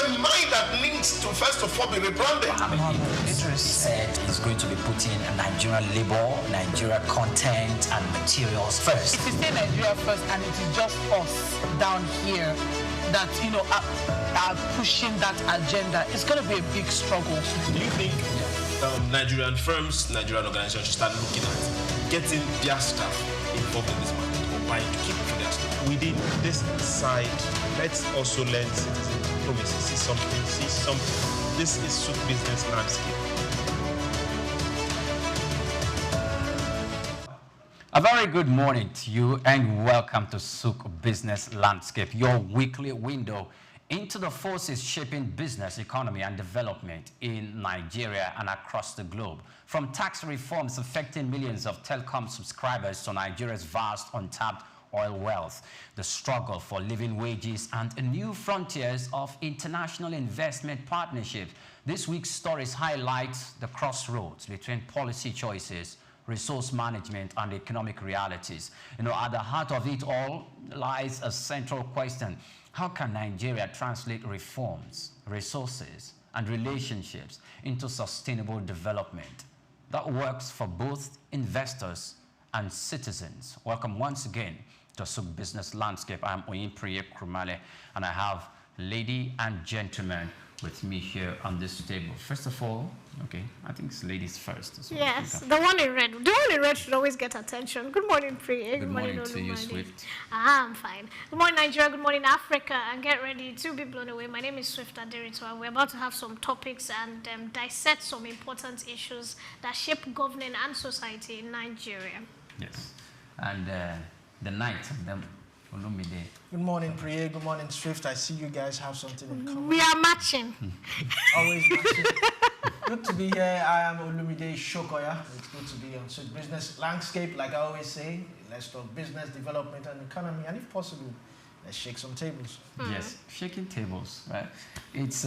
the mind that needs to first of all be rebranded. Idris said he's going to be putting Nigerian labor, Nigeria content and materials first. If you say Nigeria first and it is just us down here that, are pushing that agenda, it's going to be a big struggle. Do you think Nigerian firms, Nigerian organizations should start looking at getting their staff involved in this market or buying to keep for their staff? Within this side, let's also learn citizen diplomacy. See something. This is Souk business landscape. A very good morning to you and welcome to Souk Business Landscape, your weekly window into the forces shaping business, economy and development in Nigeria and across the globe. From tax reforms affecting millions of telecom subscribers to Nigeria's vast untapped oil wealth, the struggle for living wages and new frontiers of international investment partnerships. This week's stories highlight the crossroads between policy choices, resource management and economic realities. At the heart of it all lies a central question. How can Nigeria translate reforms, resources, and relationships into sustainable development that works for both investors and citizens? Welcome once again to Souk Business Landscape. I'm Oyinpriye Krumale, and I have lady and gentlemen with me here on this table. First of all, okay, I think it's ladies first. So yes, the one in red. The one in red should always get attention. Good morning, Priya. Good morning to you, Swift. I'm fine. Good morning, Nigeria. Good morning, Africa. And get ready to be blown away. My name is Swift Aderito, and we're about to have some topics and dissect some important issues that shape governing and society in Nigeria. Yes, and the night of them. Good morning, Priya. Good morning, Swift. I see you guys have something in common. We are matching. Always matching. Good to be here. I am Olumide Shokoya. It's good to be on Souk Business Landscape. Like I always say, let's talk business, development, and economy. And if possible, let's shake some tables. Yes, shaking tables, right? It's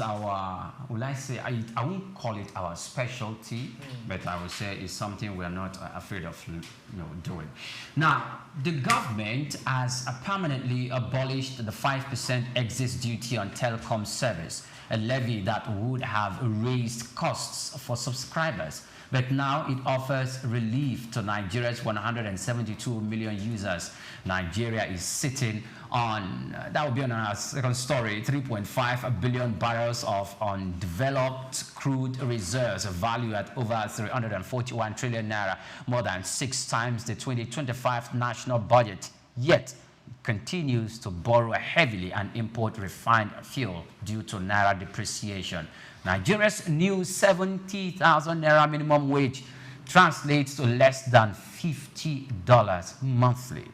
our, will I say, I won't call it our specialty, but I would say it's something we're not afraid of, doing. Now, the government has permanently abolished the 5% excess duty on telecom service, a levy that would have raised costs for subscribers. But now it offers relief to Nigeria's 172 million users. Nigeria is sitting on, that will be on our second story, 3.5 billion barrels of undeveloped crude reserves, valued at over 341 trillion naira, more than 6 times the 2025 national budget. Yet, continues to borrow heavily and import refined fuel due to naira depreciation. Nigeria's new 70,000 naira minimum wage translates to less than $50 monthly.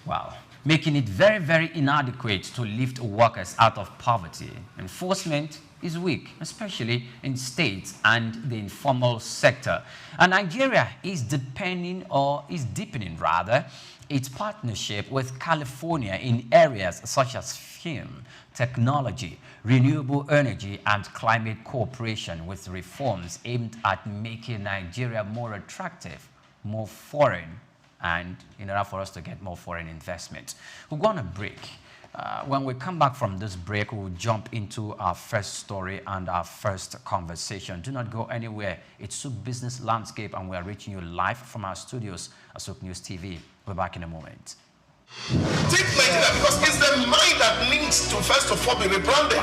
Wow, making it very, very inadequate to lift workers out of poverty. Enforcement is weak, especially in states and the informal sector. And Nigeria is deepening its partnership with California in areas such as film, technology, renewable energy, and climate cooperation, with reforms aimed at making Nigeria more attractive, more foreign, and in order for us to get more foreign investment. We're going to break. When we come back from this break, we'll jump into our first story and our first conversation. Do not go anywhere. It's Souk Business Landscape, and we are reaching you live from our studios at Souqnews TV. We're back in a moment. Take Nigeria because it's the mind that needs to first of all be rebranded.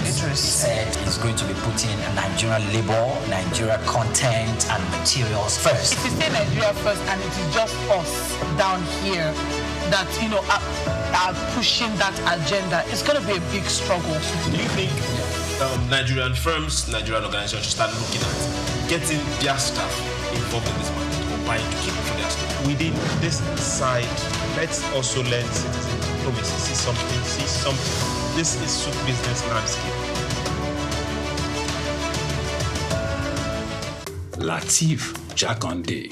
Idris said he's going to be putting Nigerian labor, Nigeria content and materials first. If you say Nigeria first and it is just us down here that, are pushing that agenda, it's going to be a big struggle. Do you think Nigerian firms, Nigerian organizations should start looking at getting their staff involved in this market or buying to keep for their staff? Within this side, let's also learn citizen diplomacy. See something. This is Souk business landscape. Lateef Jakande.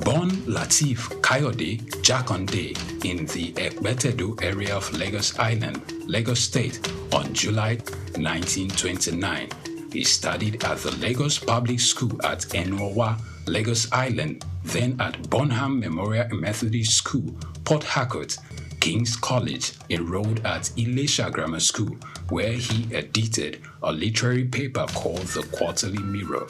Born Lateef Kayode Jakande in the Ekbetedo area of Lagos Island, Lagos State, on July 1929. He studied at the Lagos Public School at Enowa, Lagos Island, then at Bonham Memorial Methodist School, Port Harcourt. King's College, enrolled at Ilesha Grammar School, where he edited a literary paper called The Quarterly Mirror.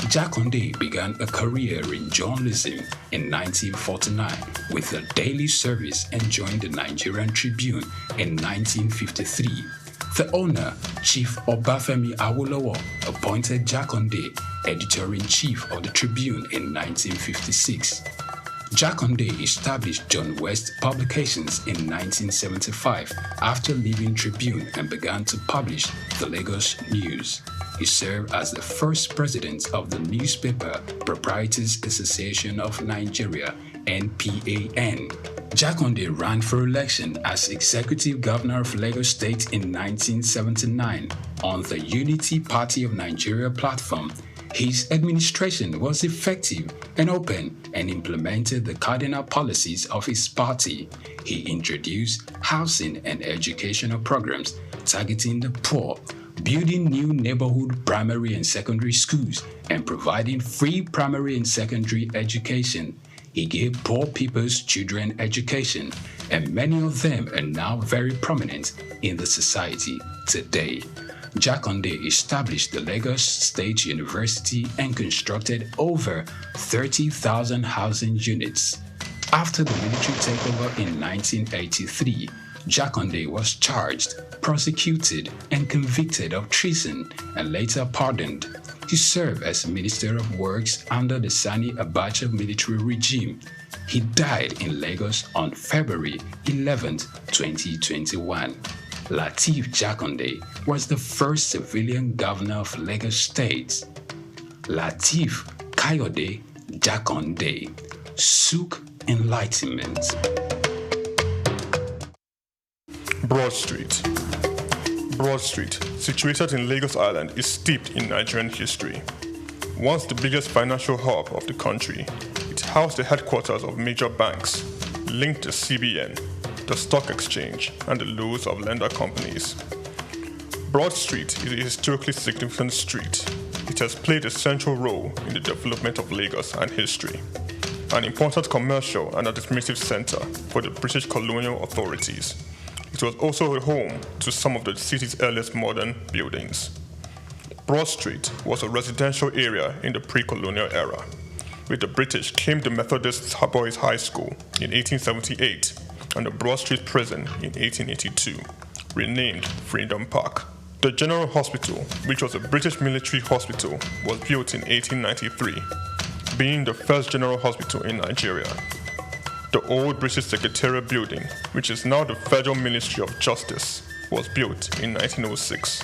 Jakande began a career in journalism in 1949 with a daily service and joined the Nigerian Tribune in 1953. The owner, Chief Obafemi Awolowo, appointed Jakande editor-in-chief of the Tribune in 1956. Jakande established John West Publications in 1975 after leaving Tribune and began to publish the Lagos News. He served as the first president of the Newspaper Proprietors Association of Nigeria, NPAN. Jakande ran for election as executive governor of Lagos State in 1979 on the Unity Party of Nigeria platform. His administration was effective and open and implemented the cardinal policies of his party. He introduced housing and educational programs targeting the poor, building new neighborhood primary and secondary schools, and providing free primary and secondary education. He gave poor people's children education, and many of them are now very prominent in the society today. Jakande established the Lagos State University and constructed over 30,000 housing units. After the military takeover in 1983, Jakande was charged, prosecuted, and convicted of treason and later pardoned. He served as Minister of Works under the Sani Abacha military regime. He died in Lagos on February 11, 2021. Lateef Jakande was the first civilian governor of Lagos State. Lateef Kayode Jakande, Souk Enlightenment. Broad Street. Broad Street, situated in Lagos Island, is steeped in Nigerian history. Once the biggest financial hub of the country, it housed the headquarters of major banks, linked the CBN, the stock exchange, and the loads of lender companies. Broad Street is a historically significant street. It has played a central role in the development of Lagos and history, an important commercial and administrative center for the British colonial authorities. It was also a home to some of the city's earliest modern buildings. Broad Street was a residential area in the pre-colonial era. With the British came the Methodist Boys High School in 1878 and the Broad Street Prison in 1882, renamed Freedom Park. The General Hospital, which was a British military hospital, was built in 1893, being the first general hospital in Nigeria. The old British Secretariat building, which is now the Federal Ministry of Justice, was built in 1906.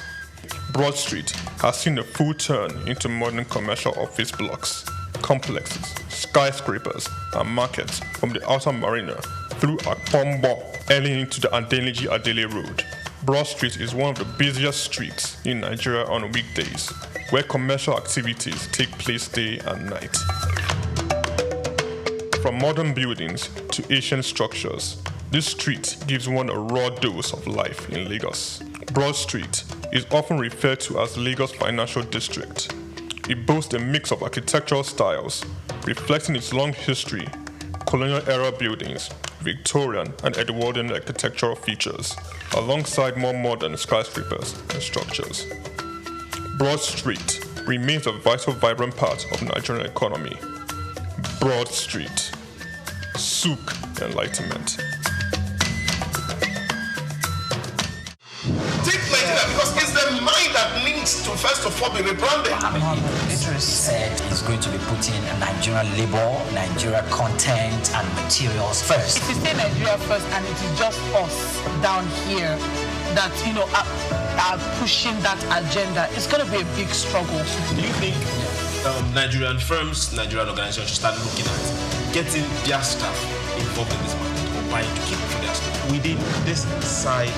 Broad Street has seen a full turn into modern commercial office blocks, complexes, skyscrapers, and markets from the outer marina through Akpombo early into the Adeniji Adele Road. Broad Street is one of the busiest streets in Nigeria on weekdays, where commercial activities take place day and night. From modern buildings to ancient structures, this street gives one a raw dose of life in Lagos. Broad Street is often referred to as Lagos Financial District. It boasts a mix of architectural styles, reflecting its long history, colonial-era buildings, Victorian and Edwardian architectural features, alongside more modern skyscrapers and structures. Broad Street remains a vital, vibrant part of the Nigerian economy. Broad Street. Souk Enlightenment. Take Nigeria because it's the mind that needs to first of all be rebranded. Minister said he's going to be putting Nigerian labor, Nigeria content and materials first. If you say Nigeria first and it is just us down here that, are pushing that agenda, it's going to be a big struggle. Do you think Nigerian firms, Nigerian organizations should start looking at getting their staff involved in this market or buying to keep for their staff? Within this side,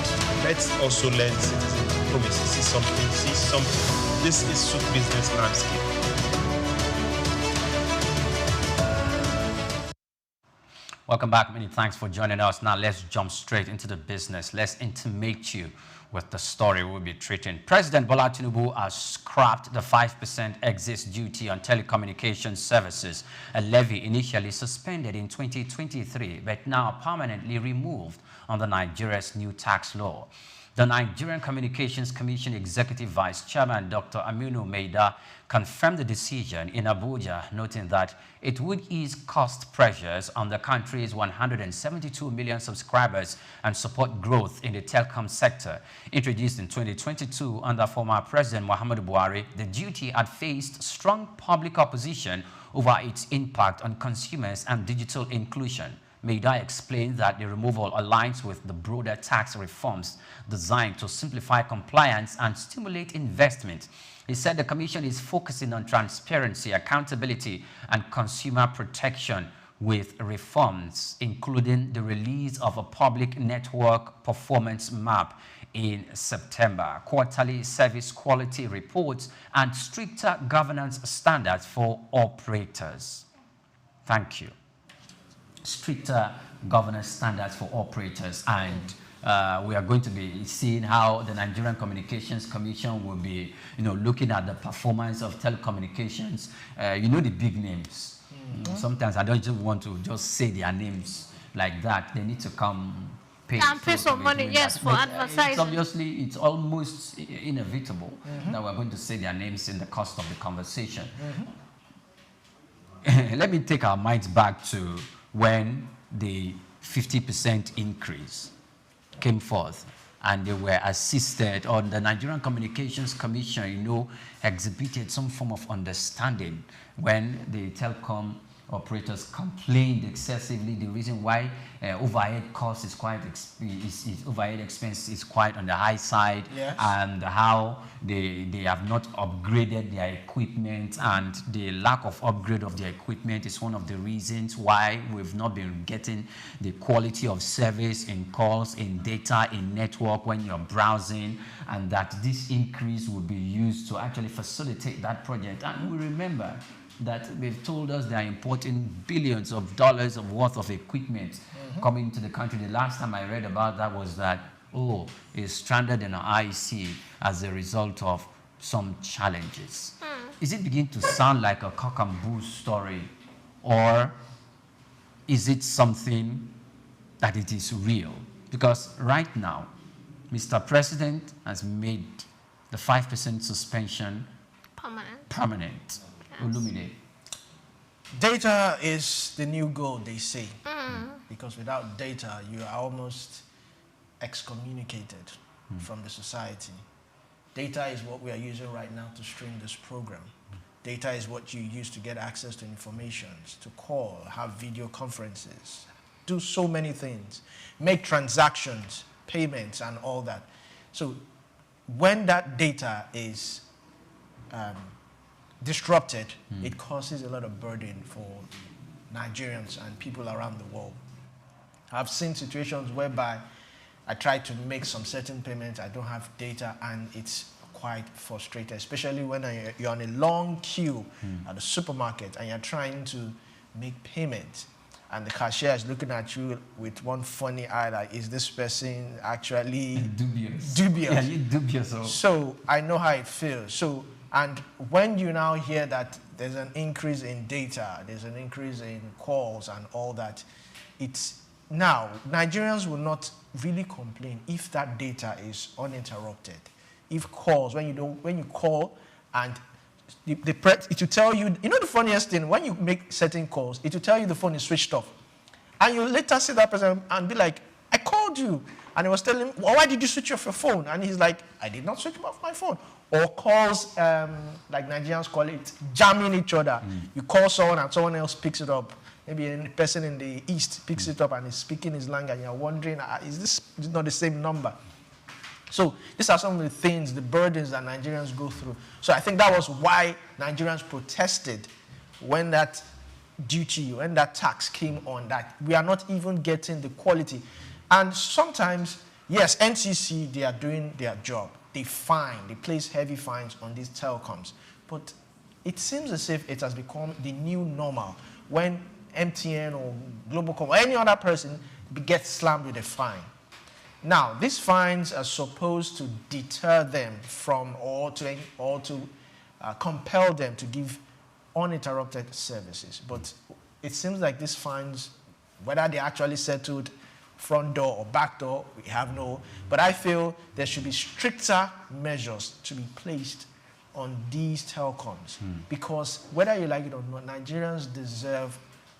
let's also learn citizen diplomacy. See something. This is Souk business landscape. Welcome back. Many thanks for joining us. Now let's jump straight into the business. Let's intimate you with the story we'll be treating. President Bola Tinubu has scrapped the 5% excise duty on telecommunications services, a levy initially suspended in 2023 but now permanently removed under Nigeria's new tax law. The Nigerian Communications Commission Executive Vice Chairman Dr. Aminu Maida confirmed the decision in Abuja, noting that it would ease cost pressures on the country's 172 million subscribers and support growth in the telecom sector. Introduced in 2022 under former President Muhammadu Buhari, the duty had faced strong public opposition over its impact on consumers and digital inclusion. Maida explained that the removal aligns with the broader tax reforms designed to simplify compliance and stimulate investment. He said the Commission is focusing on transparency, accountability, and consumer protection with reforms, including the release of a public network performance map in September, quarterly service quality reports, and stricter governance standards for operators. Thank you. Stricter governance standards for operators, and we are going to be seeing how the Nigerian Communications Commission will be, looking at the performance of telecommunications. The big names. Sometimes I don't just want to just say their names like that. They need to come pay some money, yes, for advertising. It's almost inevitable that we're going to say their names in the course of the conversation. Let me take our minds back to when the 50% increase came forth and they were assisted, or the Nigerian Communications Commission, exhibited some form of understanding when the telecom operators complained excessively. The reason why overhead cost is quite overhead expense is quite on the high side, yes. And how they have not upgraded their equipment, and the lack of upgrade of their equipment is one of the reasons why we've not been getting the quality of service in calls, in data, in network when you're browsing, and that this increase will be used to actually facilitate that project. And we remember that they've told us they are importing billions of dollars of worth of equipment coming to the country. The last time I read about that was that, it's stranded in an IC as a result of some challenges. Is it beginning to sound like a cock and bull story, or is it something that it is real? Because right now, Mr. President has made the 5% suspension permanent. Olumide. Data is the new gold, they say. Because without data, you are almost excommunicated from the society. Data is what we are using right now to stream this program. Data is what you use to get access to information, to call, have video conferences, do so many things, make transactions, payments, and all that. So when that data is disrupted, it causes a lot of burden for Nigerians and people around the world. I've seen situations whereby I try to make some certain payments, I don't have data, and it's quite frustrating, especially when you're on a long queue at the supermarket and you're trying to make payment, and the cashier is looking at you with one funny eye, like, is this person actually dubious? Yeah, you're dubious. So I know how it feels. And when you now hear that there's an increase in data, there's an increase in calls and all that, it's now Nigerians will not really complain if that data is uninterrupted. If calls, when you call and it will tell you, the funniest thing, when you make certain calls, it will tell you the phone is switched off. And you later see that person and be like, I called you. And he was telling him, well, why did you switch off your phone? And he's like, I did not switch off my phone. Or calls, like Nigerians call it, jamming each other. You call someone and someone else picks it up. Maybe a person in the East picks it up and is speaking his language, and you're wondering, is this not the same number? So these are some of the things, the burdens that Nigerians go through. So I think that was why Nigerians protested when that duty, when that tax came on, that we are not even getting the quality. And sometimes, yes, NCC, they are doing their job. They place heavy fines on these telecoms. But it seems as if it has become the new normal when MTN or Globalcom or any other person gets slammed with a fine. Now, these fines are supposed to deter them from or to compel them to give uninterrupted services. But it seems like these fines, whether they actually settled front door or back door, we have no. But I feel there should be stricter measures to be placed on these telecoms, because whether you like it or not, Nigerians deserve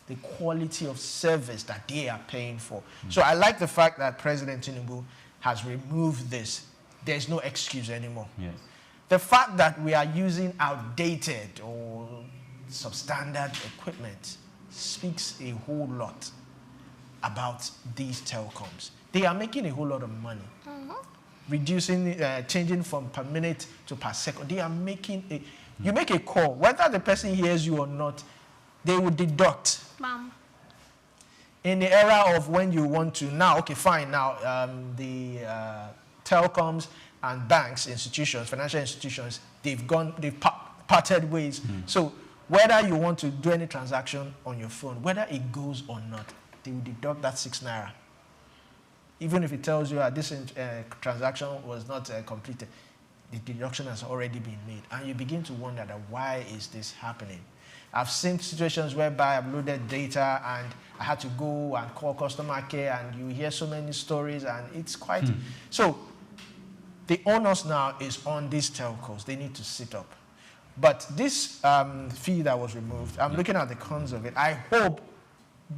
the quality of service that they are paying for. So I like the fact that President Tinubu has removed this. There's no excuse anymore. Yes. The fact that we are using outdated or substandard equipment speaks a whole lot about these telecoms. They are making a whole lot of money. Reducing, changing from per minute to per second. They are making a, you make a call, whether the person hears you or not, they will deduct. In the era of when you want to, now, okay, fine, now the telecoms and banks, institutions, financial institutions, they've parted ways. So whether you want to do any transaction on your phone, whether it goes or not, they will deduct that 6 naira. Even if it tells you that this transaction was not completed, the deduction has already been made. And you begin to wonder that why is this happening? I've seen situations whereby I've loaded data and I had to go and call customer care, and you hear so many stories, and it's quite... So the onus now is on these telcos. They need to sit up. But this fee that was removed, I'm looking at the cons of it. I hope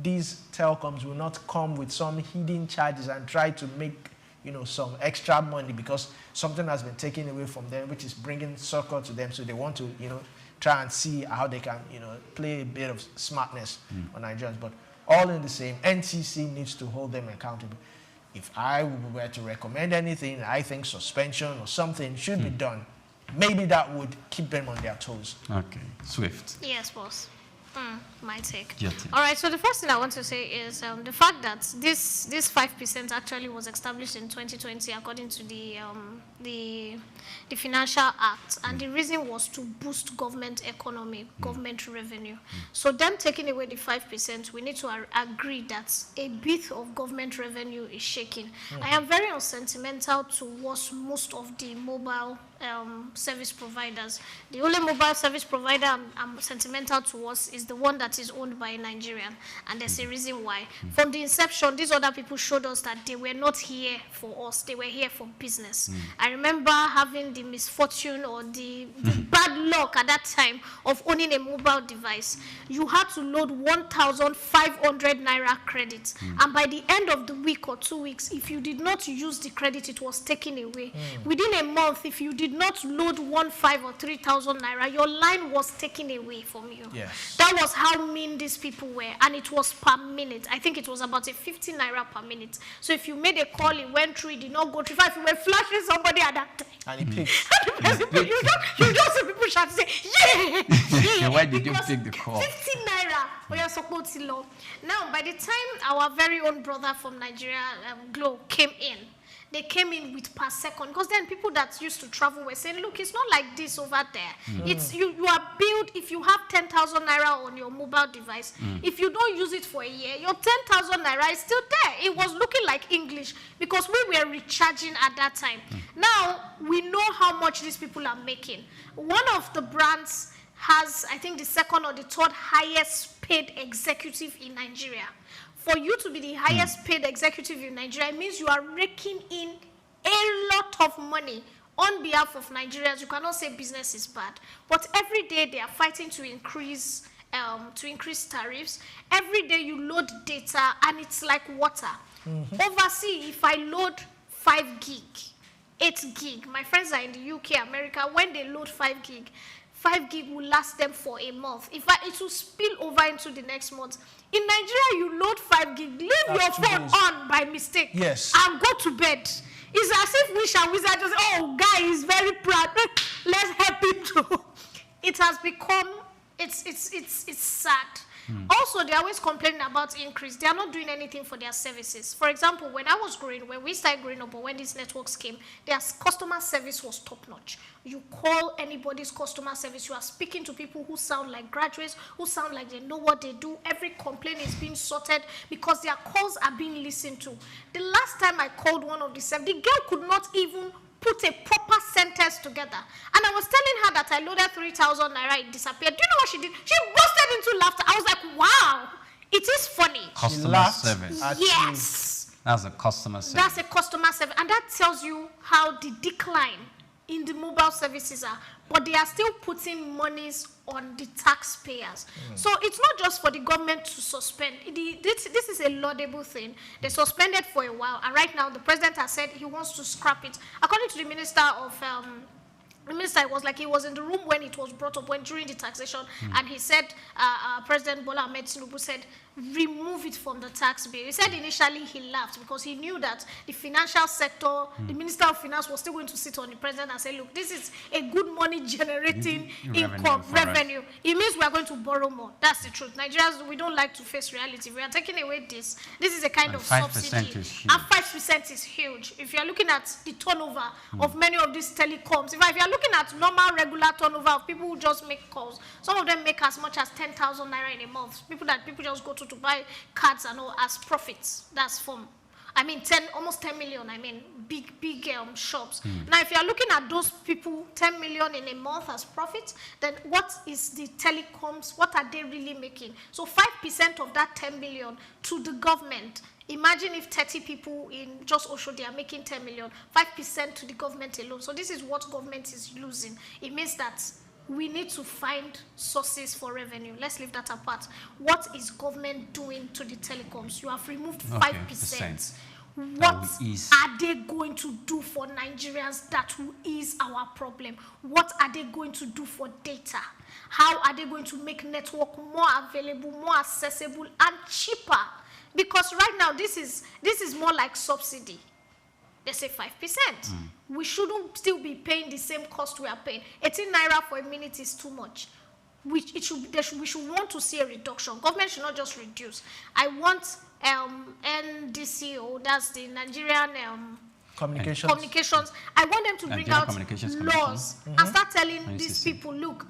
these telecoms will not come with some hidden charges and try to make, you know, some extra money because something has been taken away from them, which is bringing succor to them. So they want to, you know, try and see how they can, you know, play a bit of smartness on Nigerians. But all in the same, NCC needs to hold them accountable. If I were to recommend anything, I think suspension or something should be done. Maybe that would keep them on their toes. Okay. Swift. Yes, boss. My take. Take. All right, so the first thing I want to say is the fact that this 5% actually was established in 2020 according to the Financial Act, and the reason was to boost government economy, government revenue. So them taking away the 5%, we need to agree that a bit of government revenue is shaking. I am very unsentimental towards most of the mobile service providers. The only mobile service provider I'm sentimental towards is the one that is owned by a Nigerian, and there's a reason why. From the inception, these other people showed us that they were not here for us, they were here for business. I remember having the misfortune or the bad luck at that time of owning a mobile device. You had to load 1,500 naira credit, and by the end of the week or 2 weeks, if you did not use the credit, it was taken away. Within a month, if you did not load 1,500 or 3,000 naira, your line was taken away from you. That was how mean these people were, and it was per minute. I think it was about a 50 naira per minute. So if you made a call, it went through, it did not go through. If you were flashing somebody at that time, and it picked. you just see people shout say, yeah! Why did you pick the call? 50 naira. Now, by the time our very own brother from Nigeria, Glo, came in, they came in with per second, because then people that used to travel were saying, look, it's not like this over there. It's you are billed if you have 10,000 naira on your mobile device. If you don't use it for a year, your 10,000 naira is still there. It was looking like English because we were recharging at that time. Now we know how much these people are making. One of the brands has, I think, the second or the third highest paid executive in Nigeria. For you to be the highest paid executive in Nigeria, it means you are raking in a lot of money on behalf of Nigerians. You cannot say business is bad, but every day they are fighting to increase tariffs. Every day you load data, and it's like water. Overseas, if I load 5 gig, 8 gig, my friends are in the UK, America, when they load 5 gig, 5 gig will last them for a month. It will spill over into the next month. In Nigeria, you load 5 gig, leave your phone on by mistake, and go to bed. It's as if Wish and Wizard just, oh, guy is very proud. Let's help him too. It has become, it's sad. Also, they're always complaining about increase. They are not doing anything for their services. For example, when I was growing, when we started growing up, or when these networks came, their customer service was top-notch. You call anybody's customer service, you are speaking to people who sound like graduates, who sound like they know what they do. Every complaint is being sorted because their calls are being listened to. The last time I called one of the service, the girl could not even put a proper sentence together. And I was telling her that I loaded 3,000 naira, it disappeared. Do you know what she did? She busted into laughter. I was like, wow, it is funny. Customer service. Yes. That's a customer service. That's a customer service. And that tells you how the decline in the mobile services are. But they are still putting monies on the taxpayers. So it's not just for the government to suspend. This is a laudable thing. They suspended for a while, and right now the president has said he wants to scrap it. According to the minister of the minister, was like he was in the room when it was brought up, when during the taxation, and he said, President Bola Ahmed Tinubu said, remove it from the tax bill. He said initially he laughed because he knew that the financial sector, the Minister of Finance was still going to sit on the president and say, look, this is a good money generating revenue. It means we are going to borrow more. That's the truth. Nigerians, we don't like to face reality. We are taking away this. This is a kind of subsidy. And 5% is huge. If you are looking at the turnover of many of these telecoms, if you are looking at normal, regular turnover of people who just make calls, some of them make as much as 10,000 naira in a month. People just go to buy cards and all as profits. That's from, I mean, almost 10 million. I mean, big shops. Now, if you are looking at those people, 10 million in a month as profits, then what is the telecoms? What are they really making? So 5% of that 10 million to the government. Imagine if 30 people in just Oshodi are making 10 million, 5% to the government alone. So this is what government is losing. It means that we need to find sources for revenue. Let's leave that apart. What is government doing to the telecoms? You have removed 5%. What are they going to do for Nigerians that will ease our problem? What are they going to do for data? How are they going to make network more available, more accessible, and cheaper? Because right now, this is more like subsidy. They say 5%. We shouldn't still be paying the same cost we are paying. 18 naira for a minute is too much. We should want to see a reduction. Government should not just reduce. I want NDCO, that's the Nigerian communications. I want them to bring out laws and start telling these people, look,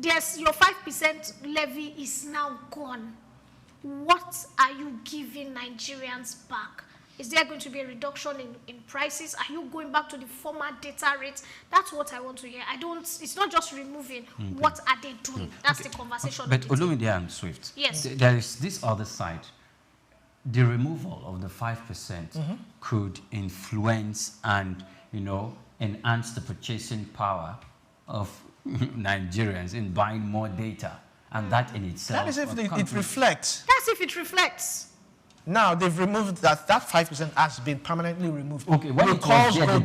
your 5% levy is now gone. What are you giving Nigerians back? Is there going to be a reduction in prices? Are you going back to the former data rates? That's what I want to hear. It's not just removing. What are they doing? That's the conversation. But Olumide and Swift, yes, there is this other side. The removal of the 5% could influence and, enhance the purchasing power of Nigerians in buying more data. And that in itself. That is if it reflects. That's if it reflects. Now they've removed that 5% has been permanently removed. Okay, when it was here, the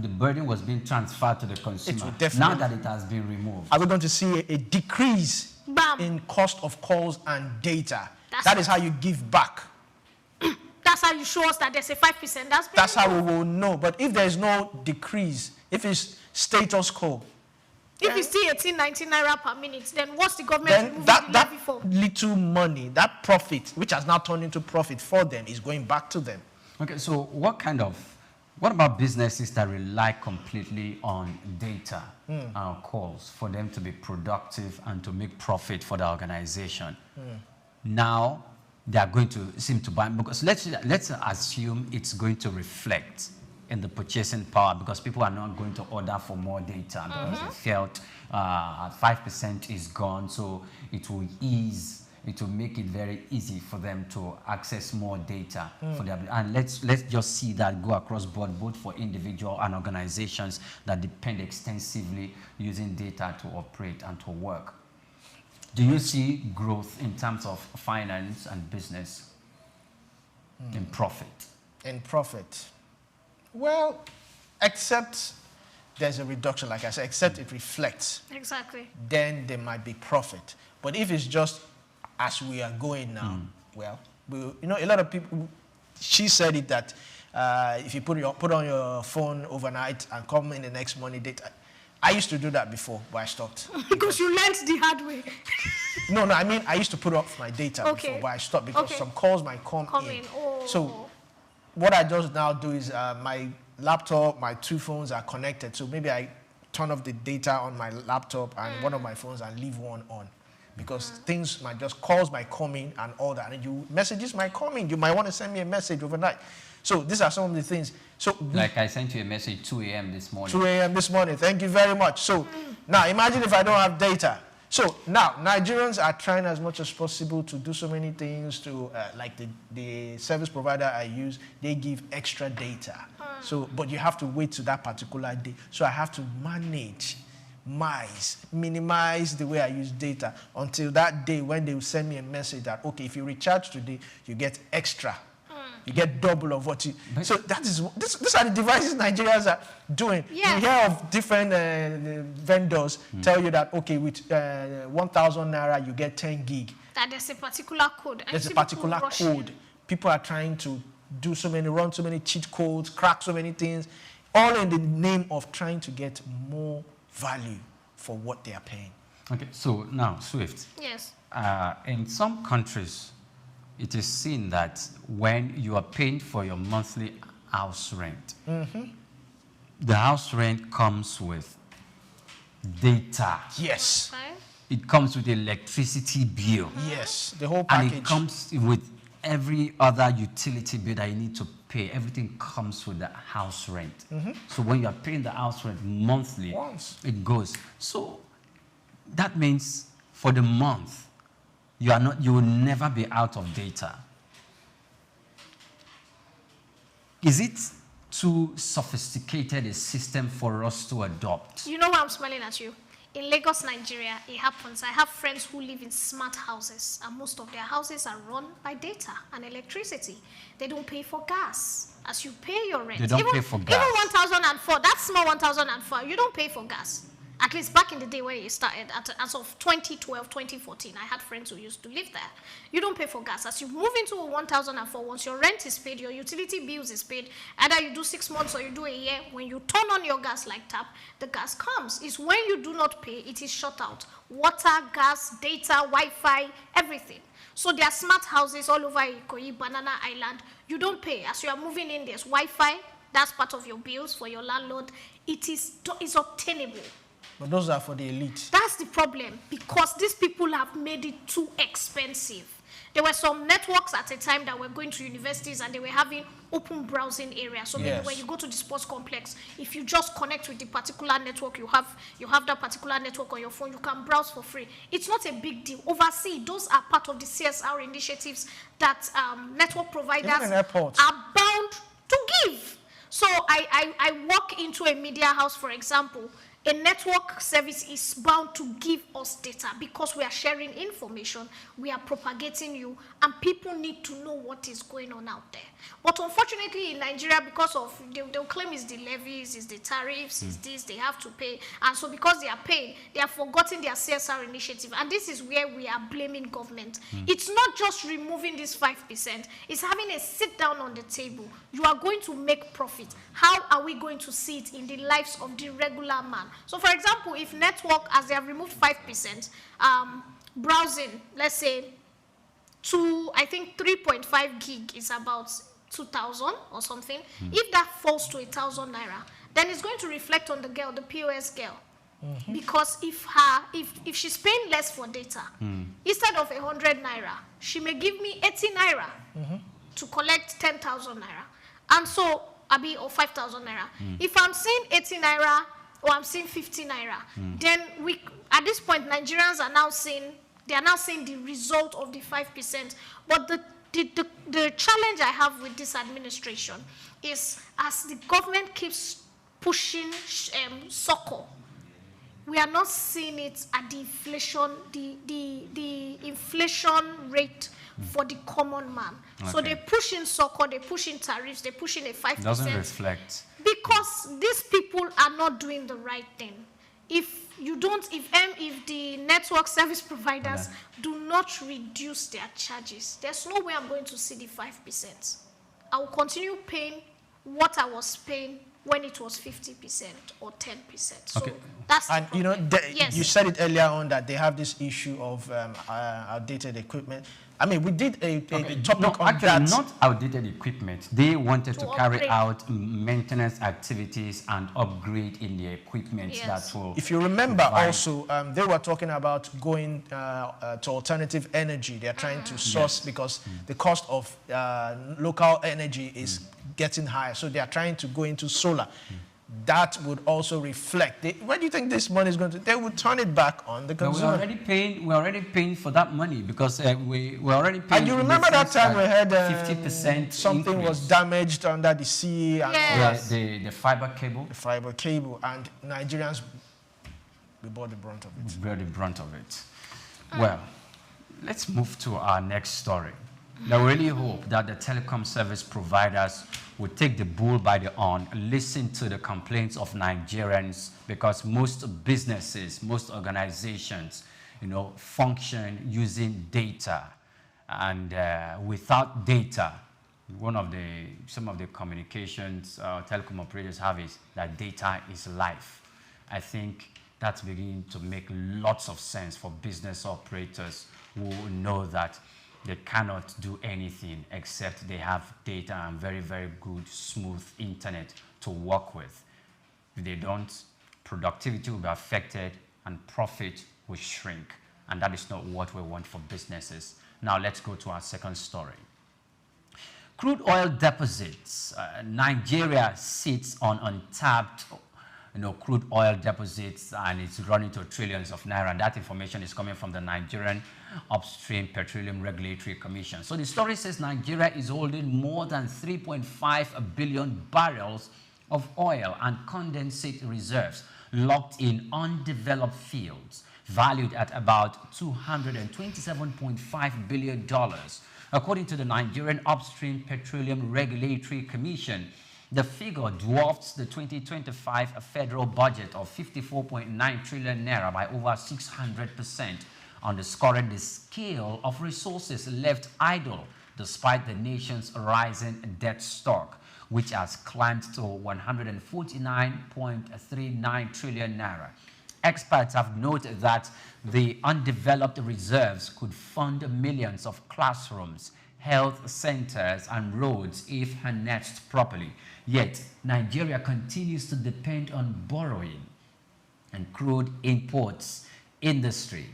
burden was being transferred to the consumer. Now that it has been removed, are we going to see a decrease in cost of calls and data? That is how you give back. That's how you show us that there's a 5%. That's how we will know. But if there's no decrease, if it's status quo, if it's still 18, 19 naira per minute, then what's the government removing the levy for? Little money, that profit, which has now turned into profit for them, is going back to them. Okay, so what about businesses that rely completely on data calls for them to be productive and to make profit for the organization? Now they are going to seem to buy, because let's assume it's going to reflect in the purchasing power, because people are not going to order for more data because they felt 5% is gone, so it will make it very easy for them to access more data for their, and let's just see that go across board, both for individual and organizations that depend extensively using data to operate and to work. Do you see growth in terms of finance and business in profit? In profit. Well, except there's a reduction, like I said, except it reflects. Exactly. Then there might be profit. But if it's just as we are going now, well, a lot of people, she said it that if you put on your phone overnight and come in the next morning, I used to do that before, but I stopped. Because you learned the hard way. No, I mean, I used to put off my data before, but I stopped because some calls might come in. Oh. So what I just now do is my laptop, my 2 phones are connected. So maybe I turn off the data on my laptop and one of my phones and leave one on. Because things might calls might come in and all that. And messages might come in. You might want to send me a message overnight. So these are some of the things. So like I sent you a message 2 a.m. this morning. 2 a.m. this morning. Thank you very much. So now imagine if I don't have data. So now Nigerians are trying as much as possible to do so many things to like the service provider I use, they give extra data. So but you have to wait to that particular day. So I have to minimize the way I use data until that day when they will send me a message that, okay, if you recharge today, you get extra. You get double of what you... So these are the devices Nigerians are doing. Yes. You hear of different vendors tell you that, okay, with 1,000 naira, you get 10 gig. That there's a particular code. There's a particular code. People are trying to run so many cheat codes, crack so many things, all in the name of trying to get more value for what they are paying. Okay, so now, Swift. Yes. In some countries, it is seen that when you are paying for your monthly house rent, the house rent comes with data. Yes. Okay. It comes with electricity bill. Yes, the whole package. And it comes with every other utility bill that you need to pay. Everything comes with the house rent. So when you are paying the house rent monthly, it goes. So that means for the month, you will never be out of data. Is it too sophisticated a system for us to adopt? You know why I'm smiling at you? In Lagos, Nigeria, it happens. I have friends who live in smart houses, and most of their houses are run by data and electricity. They don't pay for gas. As you pay your rent, they don't pay for gas. Even 1004, that small 1004, you don't pay for gas. At least back in the day when it started, as of 2012, 2014, I had friends who used to live there. You don't pay for gas. As you move into a 1004, once your rent is paid, your utility bills is paid, either you do 6 months or you do a year, when you turn on your gas like tap, the gas comes. It's when you do not pay, it is shut out. Water, gas, data, Wi-Fi, everything. So there are smart houses all over Ikoyi, Banana Island. You don't pay. As you are moving in, there's Wi-Fi. That's part of your bills for your landlord. It's obtainable. But those are for the elite. That's the problem, because these people have made it too expensive. There were some networks at a time that were going to universities and they were having open browsing areas. So maybe when you go to the sports complex, if you just connect with the particular network, you have that particular network on your phone, you can browse for free. It's not a big deal. Overseas, those are part of the CSR initiatives that network providers are bound to give. So I walk into a media house, for example. A network service is bound to give us data because we are sharing information, we are propagating you, and people need to know what is going on out there. But unfortunately in Nigeria, because of, they'll claim it's the levies, it's the tariffs, it's this, they have to pay. And so because they are paying, they are forgotten their CSR initiative. And this is where we are blaming government. It's not just removing this 5%, it's having a sit down on the table. You are going to make profit. How are we going to see it in the lives of the regular man? So for example, if network, as they have removed 5%, browsing, let's say, I think 3.5 gig is about 2,000 or something. If that falls to 1,000 naira, then it's going to reflect on the girl, the POS girl. Because if she's paying less for data, instead of 100 naira, she may give me 80 naira to collect 10,000 naira. And so, or 5,000 naira. If I'm seeing 80 naira or I'm seeing 50 naira, then at this point, Nigerians are now seeing the result of the 5%. But the challenge I have with this administration is, as the government keeps pushing SOCO, we are not seeing it at the inflation, the inflation rate for the common man. So they push in SOCO, they push in tariffs, they push in a 5%. Doesn't reflect. Because these people are not doing the right thing. If the network service providers do not reduce their charges, there's no way I'm going to see the 5%. I will continue paying what I was paying when it was 50% or 10%. So Okay. that's the And you know, problem. Yes. you said it earlier on that they have this issue of outdated equipment. I mean, we did a topic No, on actually, that. not outdated equipment. They wanted to carry upgrade. out maintenance activities and upgrade in the equipment Yes. that will. If you remember provide- also, they were talking about going to alternative energy. They're trying to source because the cost of local energy is getting higher. So they are trying to go into solar. That would also reflect. Where do you think this money is going to? They would turn it back on the But consumer. we're already paying for that money because we're already paying. And you remember that time we had 50% something was increase. damaged under the sea and all Yes. that. The fiber cable. The fiber cable, and Nigerians, we bore the brunt of it. Bear the brunt of it. Well, let's move to our next story. I really hope that the telecom service providers will take the bull by the horn, listen to the complaints of Nigerians, because most businesses, most organizations, function using data. And without data, some of the communications telecom operators have is that data is life. I think that's beginning to make lots of sense for business operators who know that they cannot do anything except they have data and very, very good, smooth internet to work with. If they don't, productivity will be affected and profit will shrink. And that is not what we want for businesses. Now let's go to our second story. Crude oil deposits. Nigeria sits on untapped crude oil deposits, and it's running to trillions of naira. And that information is coming from the Nigerian Upstream Petroleum Regulatory Commission. So the story says Nigeria is holding more than 3.5 billion barrels of oil and condensate reserves locked in undeveloped fields, valued at about $227.5 billion. According to the Nigerian Upstream Petroleum Regulatory Commission, the figure dwarfs the 2025 federal budget of 54.9 trillion naira by over 600%, underscoring the scale of resources left idle despite the nation's rising debt stock, which has climbed to 149.39 trillion naira. Experts have noted that the undeveloped reserves could fund millions of classrooms, health centers, and roads if harnessed properly. Yet, Nigeria continues to depend on borrowing and crude imports industry.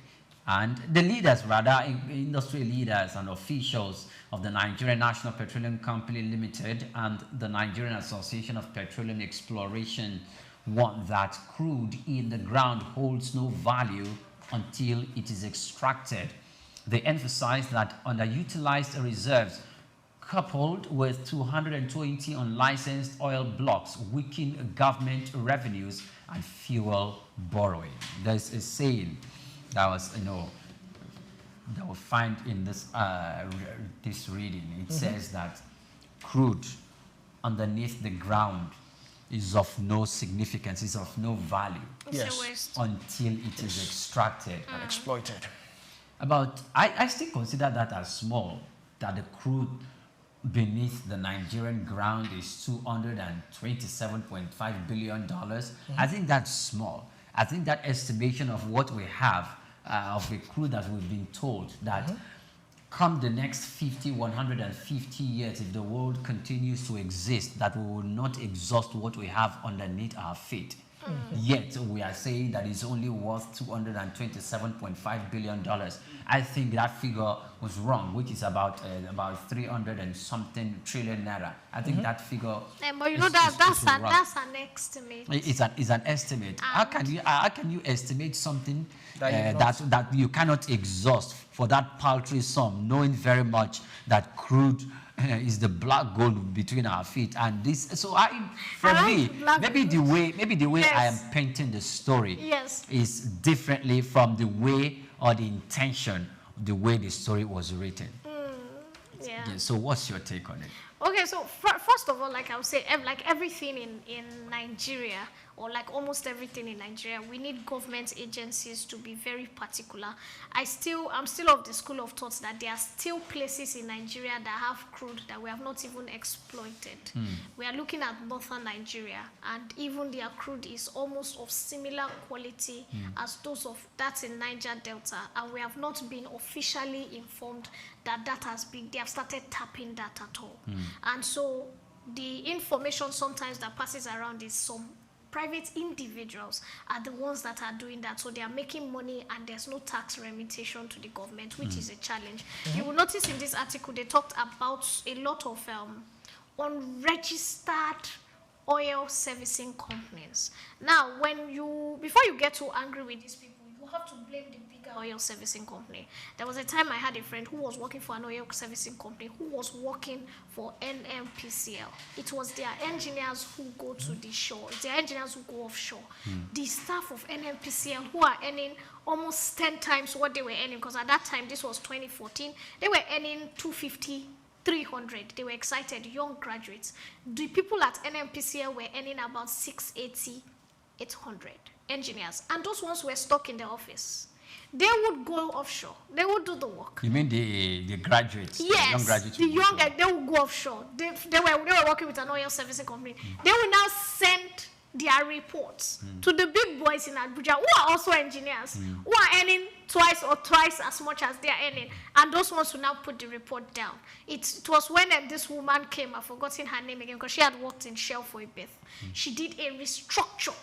And the leaders, industry leaders and officials of the Nigerian National Petroleum Company Limited and the Nigerian Association of Petroleum Exploration want that crude in the ground holds no value until it is extracted. They emphasize that underutilized reserves coupled with 220 unlicensed oil blocks weaken government revenues and fuel borrowing. There's a saying that was, that we find in this this reading. It says that crude underneath the ground is of no significance, is of no value until it is extracted and exploited. I still consider that as small, that the crude beneath the Nigerian ground is $227.5 billion. I think that's small. I think that estimation of what we have of the crude that we've been told that come the next 50, 150 years, if the world continues to exist, that we will not exhaust what we have underneath our feet. Yet we are saying that it's only worth $227.5 billion. I think that figure was wrong, which is about 300 and something trillion naira. I think that figure. But that's an estimate. It's an estimate. How can you estimate something that you cannot exhaust for that paltry sum, knowing very much that crude is the black gold between our feet? And this, so maybe the way I am painting the story is differently from the way or the intention, the way the story was written. Yeah. So what's your take on it? Okay, so first of all, like I would say, like everything in Nigeria, or like almost everything in Nigeria, we need government agencies to be very particular. I'm still of the school of thought that there are still places in Nigeria that have crude that we have not even exploited. We are looking at northern Nigeria, and even their crude is almost of similar quality as those of that's in Niger Delta, and we have not been officially informed that they have started tapping that at all. And so the information sometimes that passes around is some private individuals are the ones that are doing that. So they are making money and there's no tax remittation to the government, which is a challenge. You will notice in this article, they talked about a lot of unregistered oil servicing companies. Now, before you get too angry with these people, you have to blame the bigger oil servicing company. There was a time I had a friend who was working for an oil servicing company who was working for NNPCL. It was their engineers who go to the shore. It's their engineers who go offshore. The staff of NNPCL who are earning almost 10 times what they were earning, because at that time, this was 2014, they were earning 250, 300. They were excited, young graduates. The people at NNPCL were earning about 680, 800 engineers. And those ones were stuck in the office. They would go offshore. They would do the work. You mean the graduates? Yes, the young graduates. The young guys, they would go offshore. They were working with an oil servicing company. They will now send their reports to the big boys in Abuja who are also engineers, who are earning twice or thrice as much as they are earning. And those ones will now put the report down. It was when this woman came, I've forgotten her name again, because she had worked in Shell for a bit. She did a restructure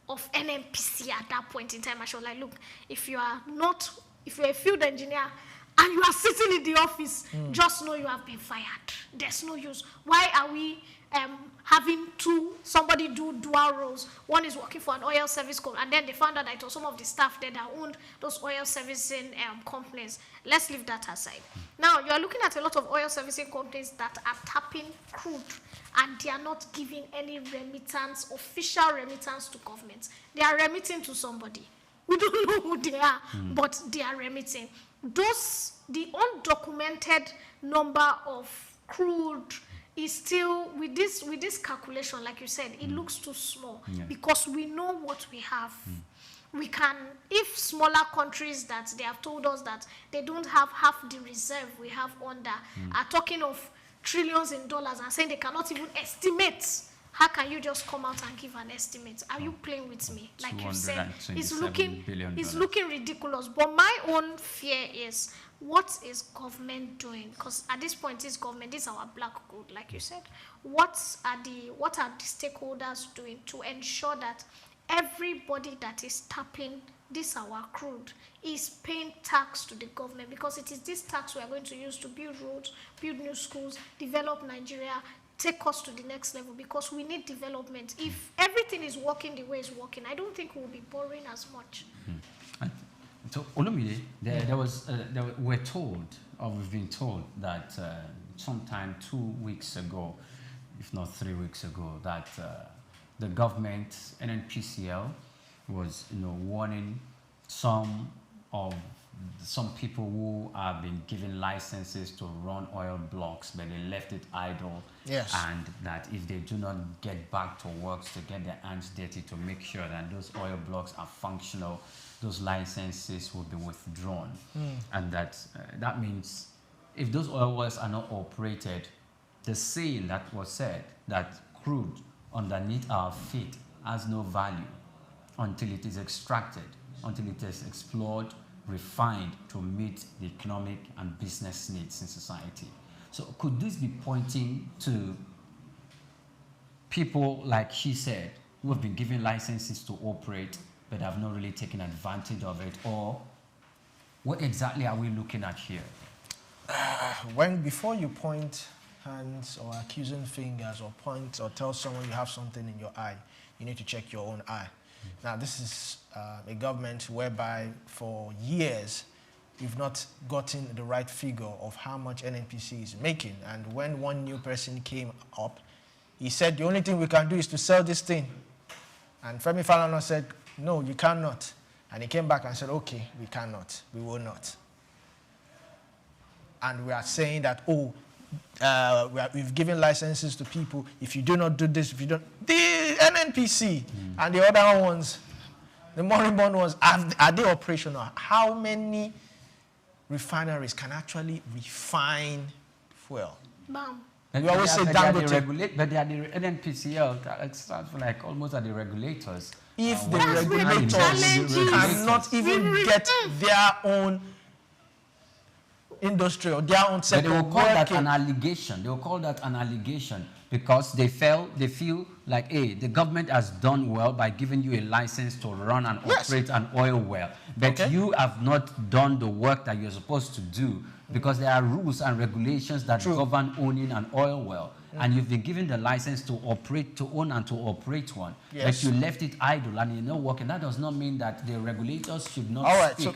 of NNPC at that point in time. I was like, look, if you're a field engineer and you are sitting in the office, just know you have been fired. There's no use. Why are we having somebody do dual roles? One is working for an oil service company, and then they found out that it was some of the staff there that owned those oil servicing companies. Let's leave that aside. Now, you are looking at a lot of oil servicing companies that are tapping crude, and they are not giving any remittance, official remittance to government. They are remitting to somebody. We don't know who they are, but they are remitting. The undocumented number of crude is still, with this calculation, like you said, it looks too small because we know what we have. We can, if smaller countries that they have told us that they don't have half the reserve we have under, are talking of trillions in dollars and saying they cannot even estimate. How can you just come out and give an estimate? Are you playing with me? Like you said, it's looking ridiculous. But my own fear is, what is government doing? Because at this point, this government, this is our black gold, like you said. What are the stakeholders doing to ensure that everybody that is tapping this our crude is paying tax to the government? Because it is this tax we are going to use to build roads, build new schools, develop Nigeria, take us to the next level, because we need development. If everything is working the way it's working, I don't think we'll be borrowing as much. So, Olumide, we've been told that sometime 2 weeks ago, if not 3 weeks ago, that the government, NNPCL, was warning some people who have been given licenses to run oil blocks, but they left it idle. Yes. And that if they do not get back to work to get their hands dirty to make sure that those oil blocks are functional, those licenses will be withdrawn. And that means if those oil wells are not operated, the saying that was said that crude underneath our feet has no value until it is extracted, until it is explored, refined to meet the economic and business needs in society. So could this be pointing to people, like she said, who have been given licenses to operate but have not really taken advantage of it? Or what exactly are we looking at here? Before you point hands or accusing fingers or point or tell someone you have something in your eye, you need to check your own eye. Now, this is a government whereby for years we've not gotten the right figure of how much NNPC is making. And when one new person came up, he said the only thing we can do is to sell this thing. And Femi Falana said, no, you cannot. And he came back and said, okay, we cannot, we will not. And we are saying that, oh, we've given licenses to people. If you do not do this, if you don't, the NNPC and the other ones, the moribund ones, are they operational? How many refineries can actually refine fuel? Bam. We always say Dangote. But they are the NNPCL, it's like almost at the regulators. If the regulators cannot even get their own industry or their own sector, they will call that an allegation. They will call that an allegation because they feel like, hey, the government has done well by giving you a license to run and operate an oil well, but you have not done the work that you're supposed to do because there are rules and regulations that govern owning an oil well. And you've been given the license to own and to operate one. But you left it idle and you're not working. That does not mean that the regulators should not speak. All right, so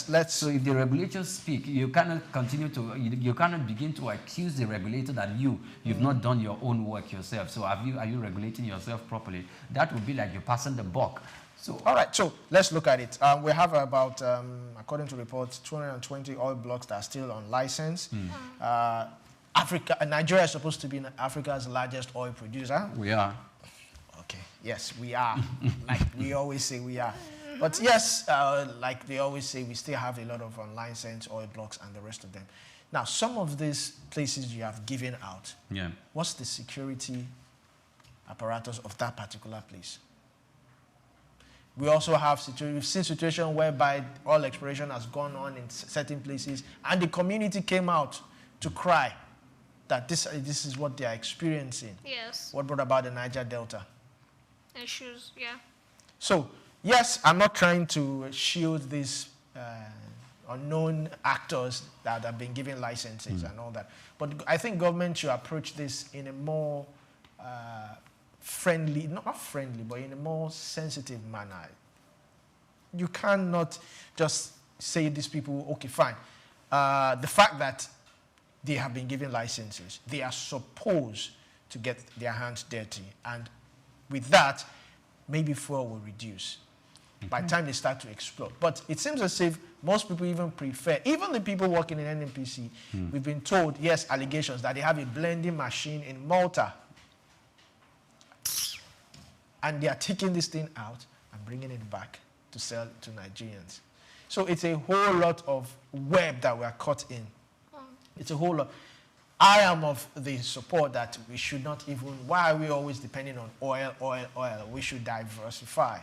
let's. So if the regulators speak, you cannot continue to, you cannot begin to accuse the regulator that you've not done your own work yourself. So are you regulating yourself properly? That would be like you're passing the buck. So, all right, so let's look at it. We have about, according to reports, 220 oil blocks that are still on license. Nigeria is supposed to be Africa's largest oil producer. We are. Okay, yes, we are. Like we always say we are. But yes, like they always say, we still have a lot of unlicensed oil blocks and the rest of them. Now, some of these places you have given out, what's the security apparatus of that particular place? We also have we've seen situation whereby oil exploration has gone on in certain places and the community came out to cry that this is what they are experiencing. Yes. What brought about the Niger Delta? Issues, So, yes, I'm not trying to shield these unknown actors that have been given licenses and all that. But I think government should approach this in a more friendly, not friendly, but in a more sensitive manner. You cannot just say these people, okay, fine. The fact that they have been given licenses, they are supposed to get their hands dirty. And with that, maybe fuel will reduce by the time they start to explode. But it seems as if most people even prefer, even the people working in NNPC, we've been told, yes, allegations that they have a blending machine in Malta. And they are taking this thing out and bringing it back to sell to Nigerians. So it's a whole lot of web that we are caught in. It's a whole lot. I am of the support that we should not even, why are we always depending on oil? We should diversify.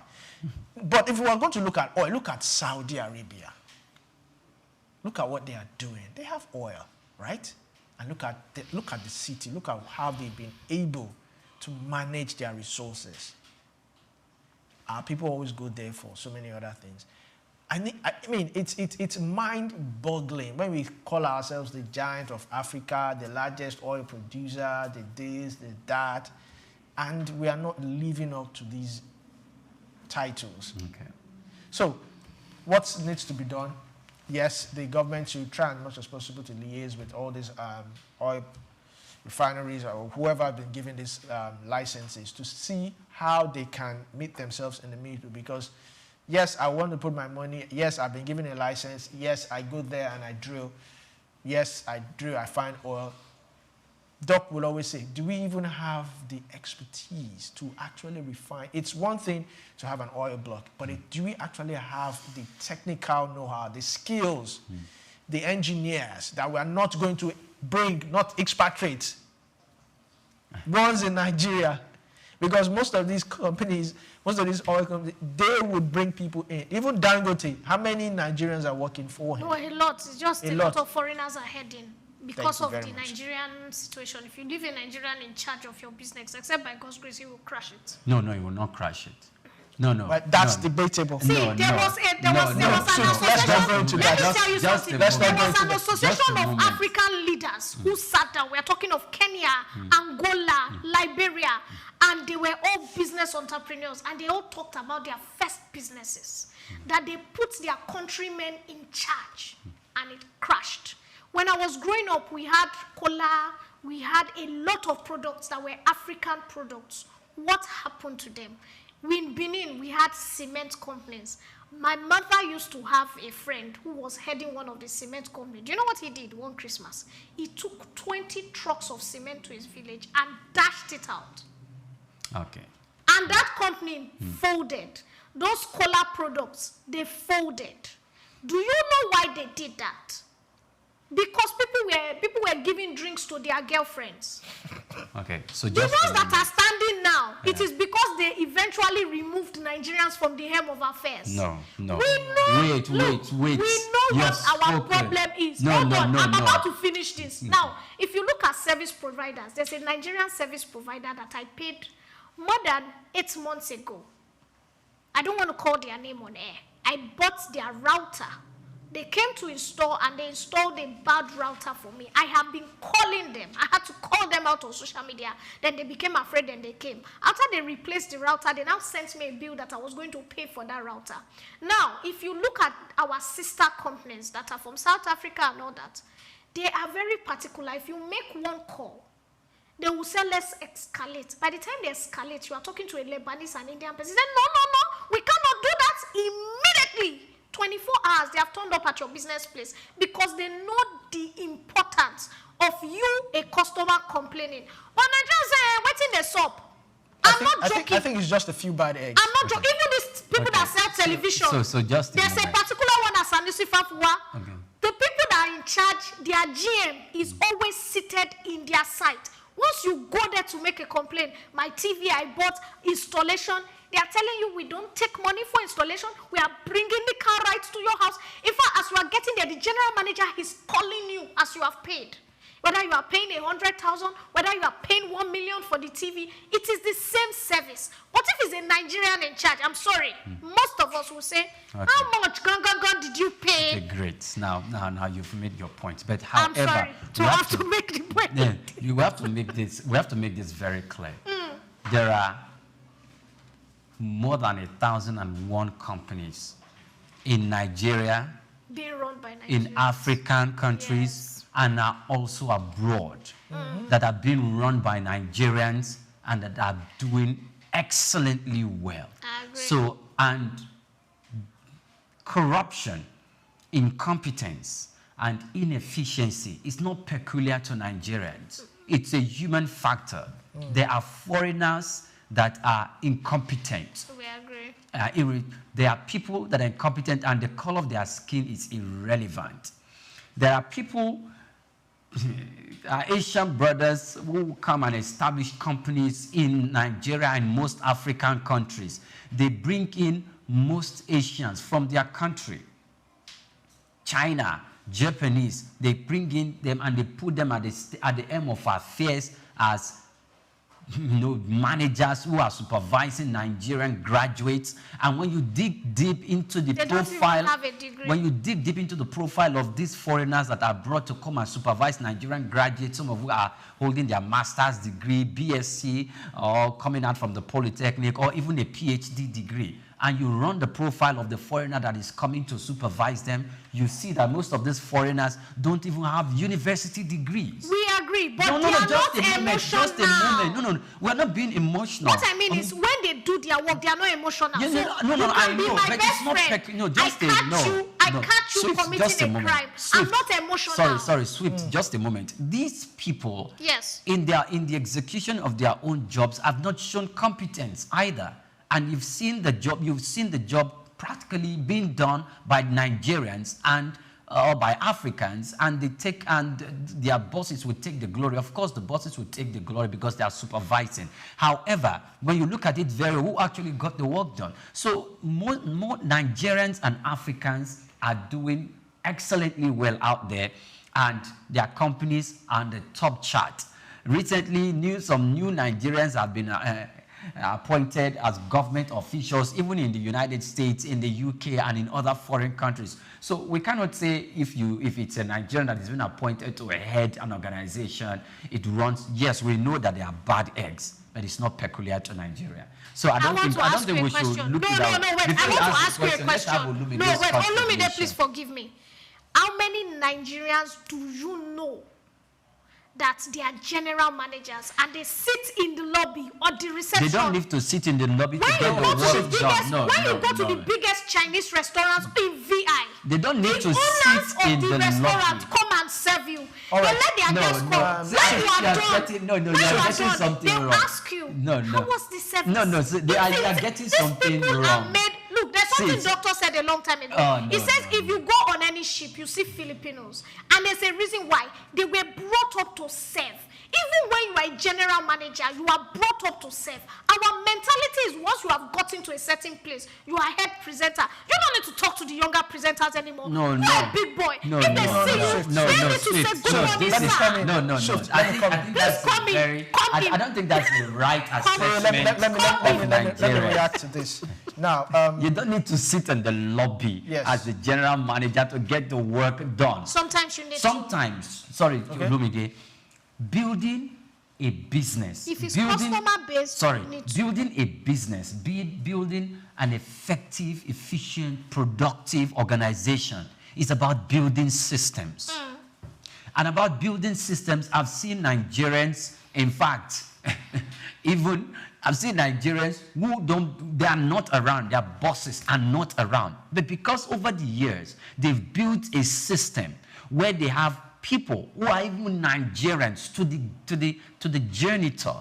But if we are going to look at oil, look at Saudi Arabia. Look at what they are doing. They have oil, right? And look at the city. Look at how they've been able to manage their resources. People always go there for so many other things. I mean, it's mind-boggling when we call ourselves the giant of Africa, the largest oil producer, the this, the that, and we are not living up to these titles. Okay. So, what needs to be done? Yes, the government should try as much as possible to liaise with all these oil refineries or whoever have been given these licenses to see how they can meet themselves in the middle, because yes, I want to put my money. Yes, I've been given a license. Yes, I go there and I drill. Yes, I drill, I find oil. Doc will always say, do we even have the expertise to actually refine? It's one thing to have an oil block, but do we actually have the technical know-how, the skills, the engineers that we are not going to bring, not expatriates, ones in Nigeria? Because most of these companies, most of these oil companies, they would bring people in. Even Dangote, how many Nigerians are working for him? No, a lot. It's just a lot of foreigners are heading because of the Nigerian situation. If you leave a Nigerian in charge of your business, except by God's grace, he will crash it. No, he will not crash it. No. But that's debatable. See, there was an association. Let me tell you something. There was an association of African leaders who sat down. We are talking of Kenya, Angola, Liberia, and they were all business entrepreneurs, and they all talked about their first businesses, that they put their countrymen in charge, and it crashed. When I was growing up, we had cola, we had a lot of products that were African products. What happened to them? In Benin, we had cement companies. My mother used to have a friend who was heading one of the cement companies. Do you know what he did one Christmas? He took 20 trucks of cement to his village and dashed it out. Okay. And that company folded. Those cola products, they folded. Do you know why they did that? Because people were giving drinks to their girlfriends. Okay, so The just ones that are standing now, it is because they eventually removed Nigerians from the helm of affairs. No. We know. Wait. We know what our problem is. Hold on, I'm about to finish this. Now, if you look at service providers, there's a Nigerian service provider that I paid more than 8 months ago. I don't want to call their name on air. I bought their router. They came to install and they installed a bad router for me. I have been calling them. I had to call them out on social media. Then they became afraid and they came. After they replaced the router, they now sent me a bill that I was going to pay for that router. Now, if you look at our sister companies that are from South Africa and all that, they are very particular. If you make one call, they will say, let's escalate. By the time they escalate, you are talking to a Lebanese and Indian person. They say, no, we cannot do that immediately. 24 hours, they have turned up at your business place because they know the importance of you, a customer, complaining. But Nigerians say, what's in the soap? I'm not joking. I think it's just a few bad eggs. I'm not joking. Even these people that sell television. So just there's a particular one at Sanusi Fafua. Okay. The people that are in charge, their GM is always seated in their site. Once you go there to make a complaint, my TV I bought, installation, they are telling you we don't take money for installation. We are bringing the car right to your house. In fact, as you are getting there, the general manager is calling you as you have paid. Whether you are paying 100,000, whether you are paying 1 million for the TV, it is the same service. What if it's a Nigerian in charge? I'm sorry. Most of us will say, how much did you pay? Okay, great. Now you've made your point. But however, I'm sorry to have to make the point. Yeah, you have to make this. We have to make this very clear. There are more than 1,001 companies in Nigeria, being run by Nigerians, in African countries, and are also abroad that are being run by Nigerians and that are doing excellently well. I agree. So, and corruption, incompetence, and inefficiency is not peculiar to Nigerians. It's a human factor. There are foreigners that are incompetent. We agree. There are people that are incompetent and the color of their skin is irrelevant. There are people, Asian brothers who come and establish companies in Nigeria and most African countries. They bring in most Asians from their country. China, Japanese, they bring in them and they put them at the end of affairs as managers who are supervising Nigerian graduates. And when you dig deep into the profile, when you dig deep into the profile of these foreigners that are brought to come and supervise Nigerian graduates, some of who are holding their master's degree, BSc, or coming out from the Polytechnic, or even a PhD degree, and you run the profile of the foreigner that is coming to supervise them, you see that most of these foreigners don't even have university degrees. We agree, but no, they are just not a moment, emotional. just a moment. No, we're not being emotional. What I mean is, when they do their work, they are not emotional. Yeah, so no, I know, but it's not I catch you committing a crime. I'm not emotional. Sorry, Swift, just a moment. These people, yes, in the execution of their own jobs, have not shown competence either. And you've seen the job practically being done by Nigerians and by Africans, and their bosses will take the glory. Of course, the bosses will take the glory because they are supervising. However, when you look at it who actually got the work done? So more Nigerians and Africans are doing excellently well out there, and their companies are on the top chart. Recently, some new Nigerians have been appointed as government officials, even in the United States, in the UK, and in other foreign countries. So we cannot say if it's a Nigerian that has been appointed to head an organization, it runs. Yes, we know that there are bad eggs, but it's not peculiar to Nigeria. So I don't think we should look at that. No, wait. I want to ask you a question. No, wait. Olumide, please forgive me. How many Nigerians do you know that they are general managers and they sit in the lobby or the reception. They don't need to sit in the lobby to get the work done. When you go to the biggest Chinese restaurants in VI, they don't need to sit in the restaurant lobby. come and serve you. All right. They let their guests come. When you are done, you are getting something they'll wrong. ask you, how was the service? So they are getting something wrong. Look, there's something doctor said a long time ago. He says if you go on any ship, you see Filipinos. And there's a reason why. They were brought up to serve. Even when you are a general manager, you are brought up to serve. Our mentality is once you have gotten to a certain place, you are head presenter. You don't need to talk to the younger presenters anymore. No. You're a big boy. If they see you, they need to say good morning, sir. I don't think that's the right assessment of Nigeria. Let me react to this. Now, you don't need to sit in the lobby as the general manager to get the work done. Sometimes you need Lumige, building a business. If it's customer based, building a business, building an effective, efficient, productive organization is about building systems. And about building systems, I've seen Nigerians, in fact, I've seen Nigerians who they are not around, their bosses are not around. But because over the years, they've built a system where they have people who are even Nigerians to the janitor,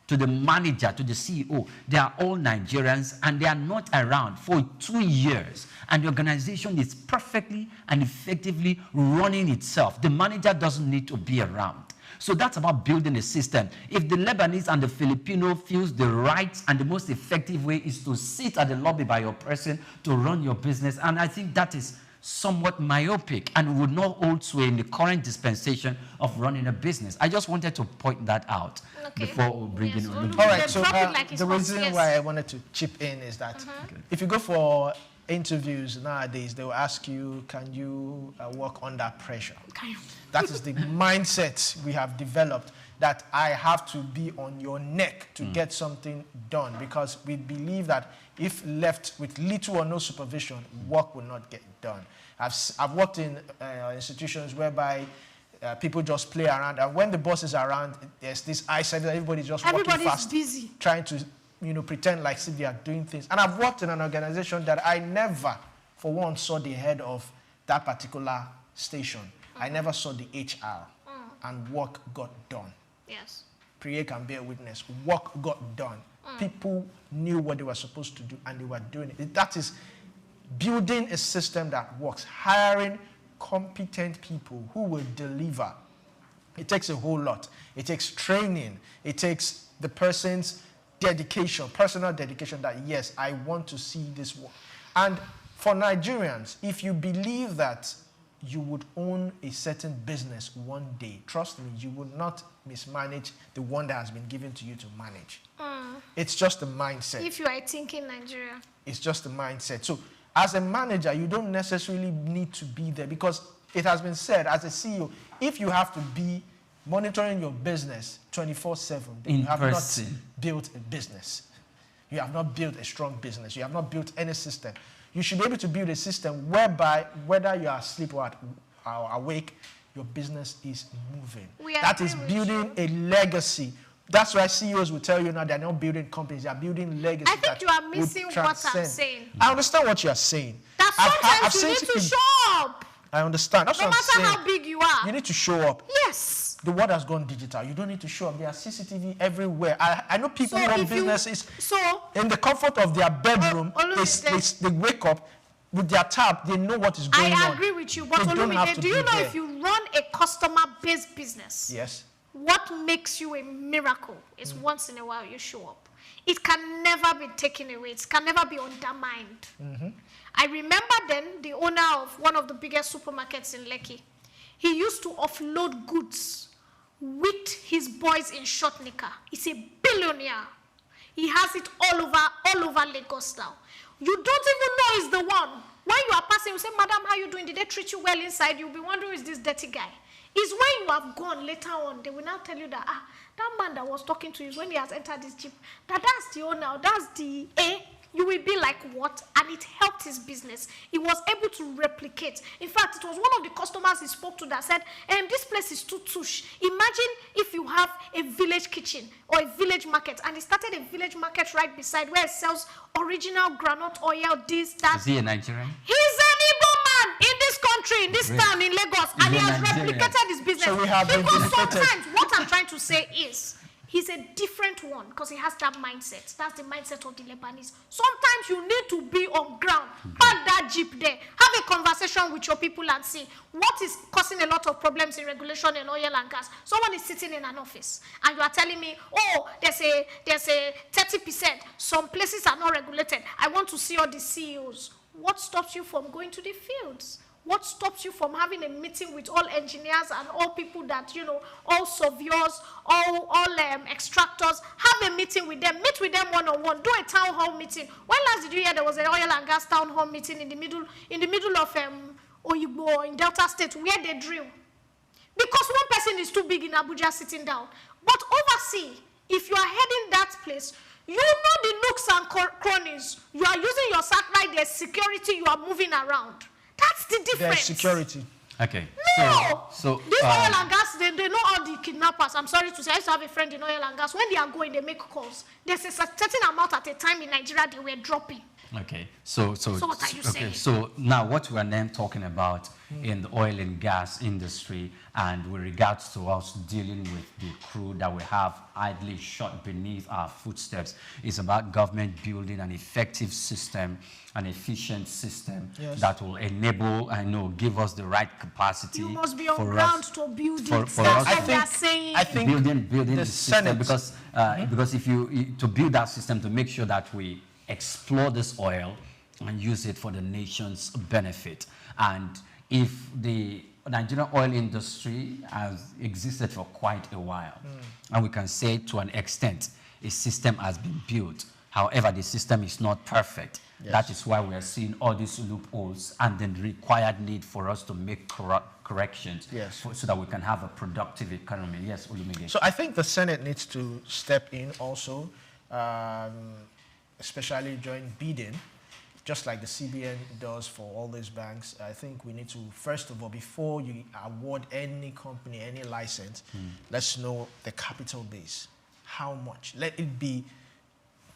to the manager, to the CEO. They are all Nigerians and they are not around for 2 years. And the organization is perfectly and effectively running itself. The manager doesn't need to be around. So that's about building a system. If the Lebanese and the Filipino feels the right and the most effective way is to sit at the lobby by your person to run your business, and I think that is somewhat myopic and would not hold sway in the current dispensation of running a business. I just wanted to point that out before we bring in Olu. All right, so the reason why I wanted to chip in is that if you go for interviews nowadays, they will ask you, can you work under pressure? That is the mindset we have developed, that I have to be on your neck to get something done, because we believe that if left with little or no supervision, work will not get done. I've worked in institutions whereby people just play around, and when the boss is around, there's this eyesight that everybody's just working fast, busy, trying to pretend like they are doing things. And I've worked in an organization that I never, for once, saw the head of that particular station. I never saw the HR, and work got done. Yes. Priya can bear witness. Work got done. People knew what they were supposed to do, and they were doing it. That is building a system that works, hiring competent people who will deliver. It takes a whole lot. It takes training. It takes the person's dedication, personal dedication, that yes, I want to see this work. And for Nigerians, if you believe that you would own a certain business one day, trust me, you would not mismanage the one that has been given to you to manage. It's just a mindset. If you are thinking Nigeria. It's just a mindset. So as a manager, you don't necessarily need to be there, because it has been said, as a CEO, if you have to be monitoring your business 24/7, then you have not built a business. You have not built a strong business. You have not built any system. You should be able to build a system whereby, whether you are asleep or awake, your business is moving. That is building a legacy. That's why CEOs will tell you now they're not building companies, they're building legacy. I think you are missing what I'm saying. I understand what you are saying. That sometimes you need to show up. I understand. That's what I'm saying. No matter how big you are. You need to show up. Yes. The world has gone digital. You don't need to show up. There are CCTV everywhere. I know people who run businesses in the comfort of their bedroom. They wake up with their tab. They know what is going on. I agree with you. But Olumide, do you know if you run a customer-based business, yes, what makes you a miracle is once in a while you show up. It can never be taken away. It can never be undermined. I remember then the owner of one of the biggest supermarkets in Lekki. He used to offload goods with his boys in short knicker. He's a billionaire. He has it all over Lagos now. You don't even know he's the one. When you are passing, you say, "Madam, how you doing? Did they treat you well inside?" You'll be wondering, is this dirty guy? It's when you have gone later on, they will now tell you that, that man that was talking to you, when he has entered this jeep, that's the owner, that's the you will be like, what? And it helped his business. He was able to replicate. In fact, it was one of the customers he spoke to that said, this place is too touche. Imagine if you have a village kitchen or a village market, and he started a village market right beside where it sells original groundnut oil, this, that. Is he a Nigerian? He's an Igbo man in this country, in this town, in Lagos, and he has replicated his business. So we have because sometimes what I'm trying to say is, he's a different one because he has that mindset. That's the mindset of the Lebanese. Sometimes you need to be on ground, park that jeep there, have a conversation with your people and see what is causing a lot of problems in regulation in oil and gas. Someone is sitting in an office and you are telling me, oh, there's a 30%. Some places are not regulated. I want to see all the CEOs. What stops you from going to the fields? What stops you from having a meeting with all engineers and all people that, all surveyors, all extractors, have a meeting with them, meet with them one-on-one, do a town hall meeting. When last did you hear there was an oil and gas town hall meeting in the middle of Oyigbo in Delta State where they drill? Because one person is too big in Abuja sitting down. But overseas, if you are heading that place, you know the nooks and crannies. You are using your satellite, there's security, you are moving around. That's the difference. There's security. Okay. No. So this oil and gas, they know all the kidnappers. I'm sorry to say, I used to have a friend in oil and gas. When they are going, they make calls. There's a certain amount at a time in Nigeria they were dropping. Okay. So what are you saying? So now what we are then talking about in the oil and gas industry, and with regards to us dealing with the crude that we have idly shot beneath our footsteps, is about government building an effective system, an efficient system that will enable and give us the right capacity. You must be on ground to build it. That's what they are saying. I think building the system, because if you to build that system to make sure that we explore this oil and use it for the nation's benefit. And if the Nigerian oil industry has existed for quite a while, and we can say to an extent a system has been built. However, the system is not perfect. Yes. That is why we are seeing all these loopholes and the required need for us to make corrections so that we can have a productive economy. Yes, Olumide. So I think the Senate needs to step in also, especially during bidding, just like the CBN does for all these banks. I think we need to, first of all, before you award any company, any license, let's know the capital base. How much? Let it be,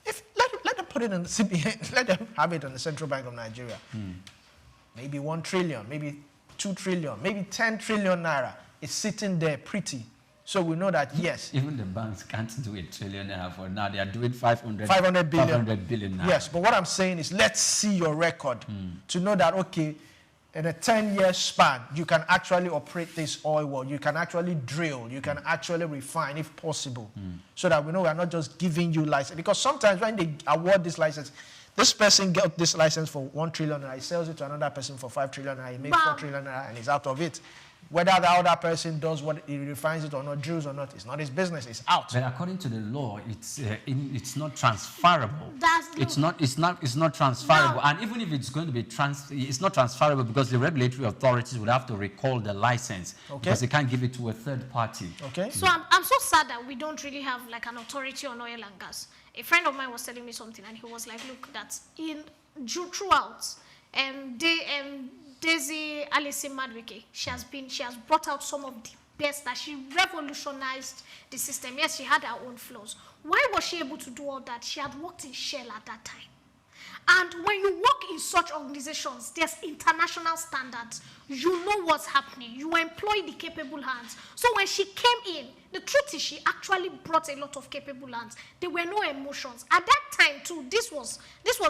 let them put it in the CBN, let them have it in the Central Bank of Nigeria. Maybe 1 trillion, maybe 2 trillion, maybe 10 trillion naira. It's sitting there pretty. So we know that, yes. Even the banks can't do $1 trillion naira for now. They are doing 500 billion naira. Yes, but what I'm saying is let's see your record to know that, okay, in a 10-year span, you can actually operate this oil well. You can actually drill. You can actually refine if possible. So that we know we are not just giving you license. Because sometimes when they award this license, this person got this license for 1 trillion naira. He sells it to another person for 5 trillion naira. He makes 4 trillion naira and he's out of it. Whether the other person does what he refines it or not, drills or not, it's not his business. It's out. But according to the law, it's not transferable. It's not transferable. No. And even if it's going to be it's not transferable because the regulatory authorities would have to recall the license because they can't give it to a third party. Okay. So I'm so sad that we don't really have like an authority on oil and gas. A friend of mine was telling me something, and he was like, "Look, that's throughout, Daisy Alison Madwike, she has brought out some of the best, that she revolutionized the system. Yes, she had her own flaws. Why was she able to do all that? She had worked in Shell at that time. And when you work in such organizations, there's international standards. You know what's happening. You employ the capable hands. So when she came in, the truth is she actually brought a lot of capable hands. There were no emotions. At that time, too, this was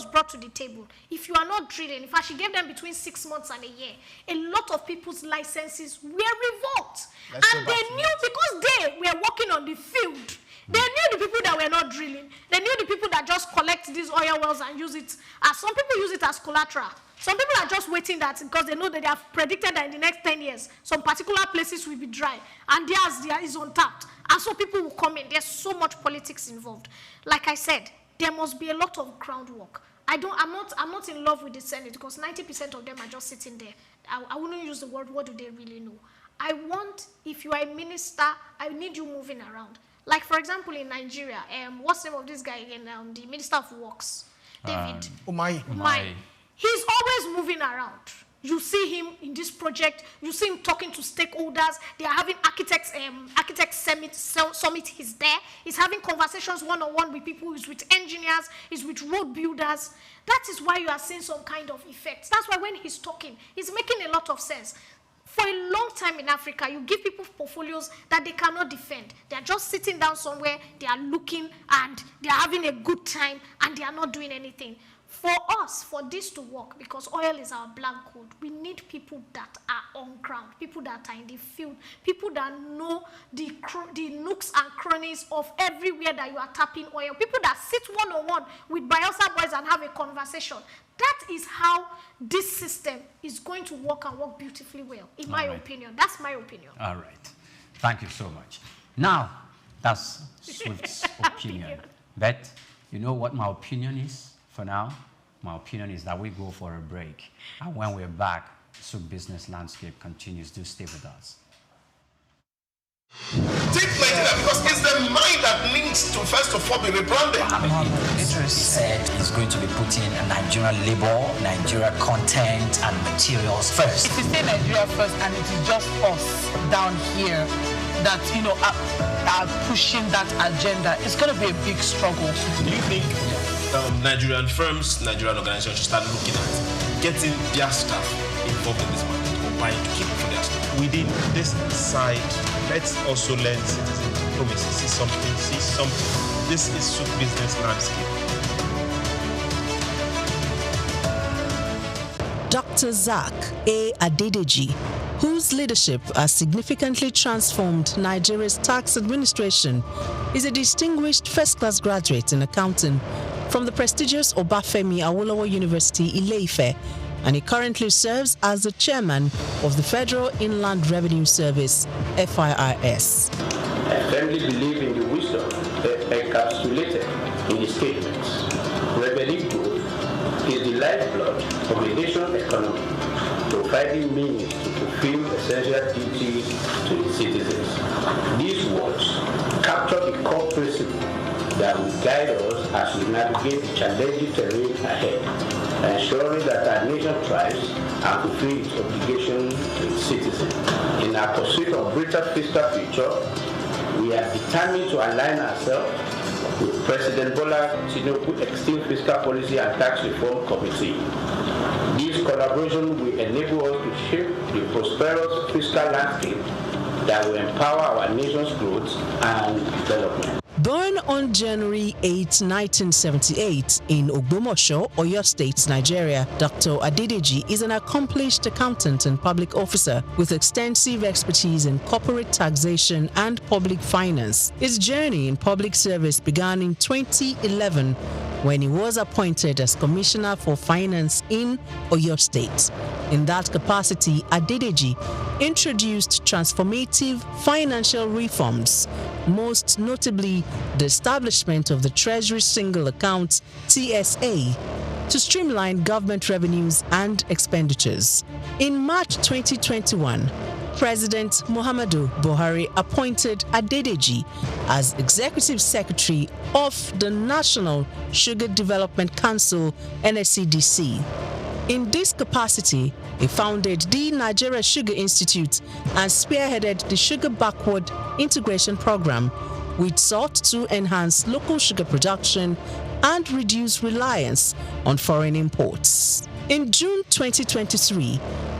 brought to the table. If you are not drilling, in fact, she gave them between 6 months and a year. A lot of people's licenses were revoked. And they knew because they were working on the field. They knew the people that were not drilling. They knew the people that just collect these oil wells and use it as, some people use it as collateral. Some people are just waiting that because they know that they have predicted that in the next 10 years, some particular places will be dry and theirs is untapped. And so people will come in. There's so much politics involved. Like I said, there must be a lot of groundwork. I'm not in love with the Senate because 90% of them are just sitting there. I wouldn't use the word, what do they really know? I want, if you are a minister, I need you moving around. Like, for example, in Nigeria, what's the name of this guy again? The Minister of Works. David. Umai. He's always moving around. You see him in this project. You see him talking to stakeholders. They are having architects summit. He's there. He's having conversations one-on-one with people. He's with engineers. He's with road builders. That is why you are seeing some kind of effects. That's why when he's talking, he's making a lot of sense. For a long time in Africa, you give people portfolios that they cannot defend. They are just sitting down somewhere, they are looking, and they are having a good time, and they are not doing anything. For us, for this to work, because oil is our black gold, we need people that are on ground, people that are in the field, people that know the nooks and crannies of everywhere that you are tapping oil, people that sit one-on-one with Bayelsa boys and have a conversation. That is how this system is going to work and work beautifully well, in my opinion. That's my opinion. All right. Thank you so much. Now, that's Swift's opinion. But you know what my opinion is for now? My opinion is that we go for a break. And when we're back, Swift Business Landscape continues. Do stay with us. Take Nigeria because it's the mind that needs to first of all be rebranded. He said he's going to be putting Nigerian labor, Nigeria content and materials first. If you say Nigeria first and it is just us down here that, you know, are pushing that agenda, it's going to be a big struggle. Do you think Nigerian firms, Nigerian organizations should start looking at getting their staff involved in this market or buying to keep for their staff? Within this side, let's also learn citizen diplomacy. See something. This is Swift Business Landscape. Dr. Zak A. Adedeji, whose leadership has significantly transformed Nigeria's tax administration, is a distinguished first-class graduate in accounting from the prestigious Obafemi Awolowo University, Ile-Ife, and he currently serves as the chairman of the Federal Inland Revenue Service, FIRS. I firmly believe in the wisdom encapsulated in his statements. Revenue growth is the lifeblood of a nation's economy, providing means to fulfill essential duties to its citizens. These words capture the core principle that will guide us as we navigate the challenging terrain ahead, ensuring that our nation thrives and fulfills its obligation to its citizens. In our pursuit of greater fiscal future, we are determined to align ourselves with President Bola Tinubu Extreme Fiscal Policy and Tax Reform Committee. This collaboration will enable us to shape the prosperous fiscal landscape that will empower our nation's growth and development. Born on January 8, 1978 in Ogbomoso, Oyo State, Nigeria, Dr. Adedeji is an accomplished accountant and public officer with extensive expertise in corporate taxation and public finance. His journey in public service began in 2011 when he was appointed as Commissioner for Finance in Oyo State. In that capacity, Adedeji introduced transformative financial reforms, most notably the establishment of the Treasury Single Account (TSA) to streamline government revenues and expenditures. In March 2021, President Muhammadu Buhari appointed Adedeji as Executive Secretary of the National Sugar Development Council (NSCDC). In this capacity, he founded the Nigeria Sugar Institute and spearheaded the Sugar Backward Integration Program, which sought to enhance local sugar production and reduce reliance on foreign imports. In June 2023,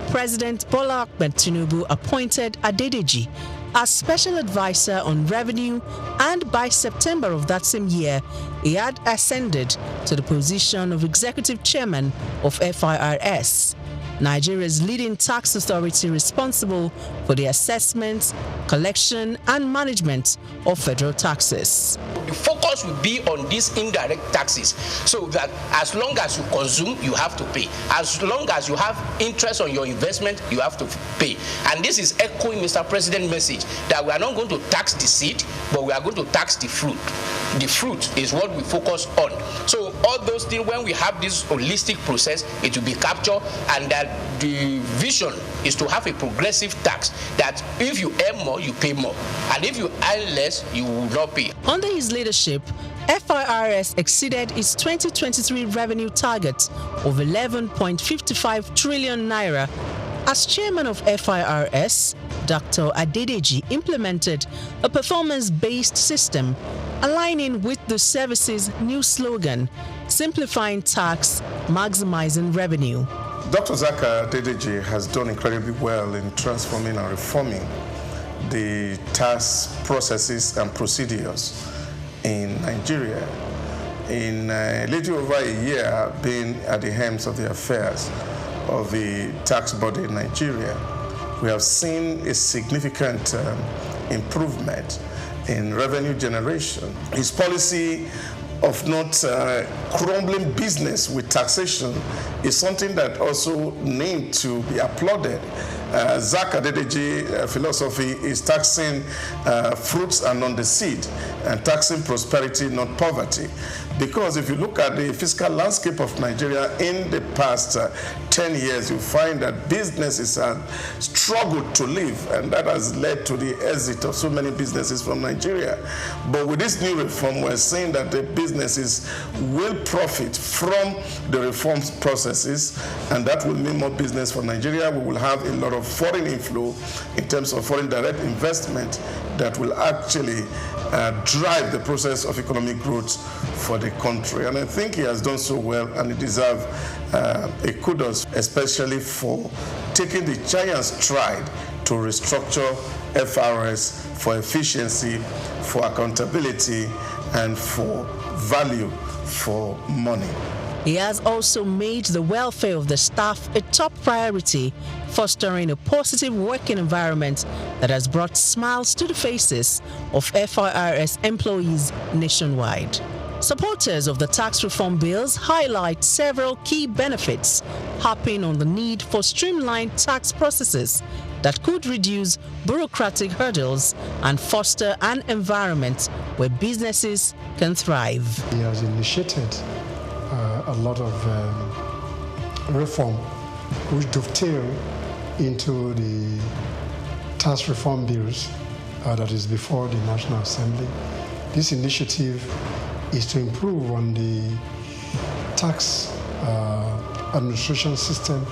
President Bola Tinubu appointed Adedeji as Special Advisor on Revenue, and by September of that same year, he had ascended to the position of Executive Chairman of FIRS, Nigeria's leading tax authority responsible for the assessment, collection, and management of federal taxes. The focus will be on these indirect taxes, so that as long as you consume, you have to pay. As long as you have interest on your investment, you have to pay. And this is echoing Mr. President's message that we are not going to tax the seed, but we are going to tax the fruit. The fruit is what we focus on. So all those things, when we have this holistic process, it will be captured, and that the vision is to have a progressive tax, that if you earn more, you pay more, and if you earn less, you will not pay. Under his leadership, FIRS exceeded its 2023 revenue target of 11.55 trillion naira. As chairman of FIRS, Dr. Adedeji implemented a performance-based system aligning with the service's new slogan, simplifying tax, maximizing revenue. Dr. Zaka Adedeji has done incredibly well in transforming and reforming the tax processes and procedures in Nigeria. In a little over a year being at the helm of the affairs of the tax body in Nigeria, we have seen a significant improvement in revenue generation. His policy of not crumbling business with taxation is something that also needs to be applauded. Zaka Adedeji philosophy is taxing fruits and not the seed, and taxing prosperity, not poverty. Because if you look at the fiscal landscape of Nigeria in the past 10 years, you find that businesses have struggled to live, and that has led to the exit of so many businesses from Nigeria. But with this new reform, we're saying that the businesses will profit from the reform processes, and that will mean more business for Nigeria. We will have a lot of foreign inflow in terms of foreign direct investment that will actually drive the process of economic growth for the country. And I think he has done so well, and he deserves a kudos, especially for taking the giant stride to restructure FRS for efficiency, for accountability, and for value for money. He has also made the welfare of the staff a top priority, fostering a positive working environment that has brought smiles to the faces of FIRS employees nationwide. Supporters of the tax reform bills highlight several key benefits, harping on the need for streamlined tax processes that could reduce bureaucratic hurdles and foster an environment where businesses can thrive. He has initiated a lot of reform which dovetail into the tax reform bills that is before the National Assembly. This initiative is to improve on the tax administration system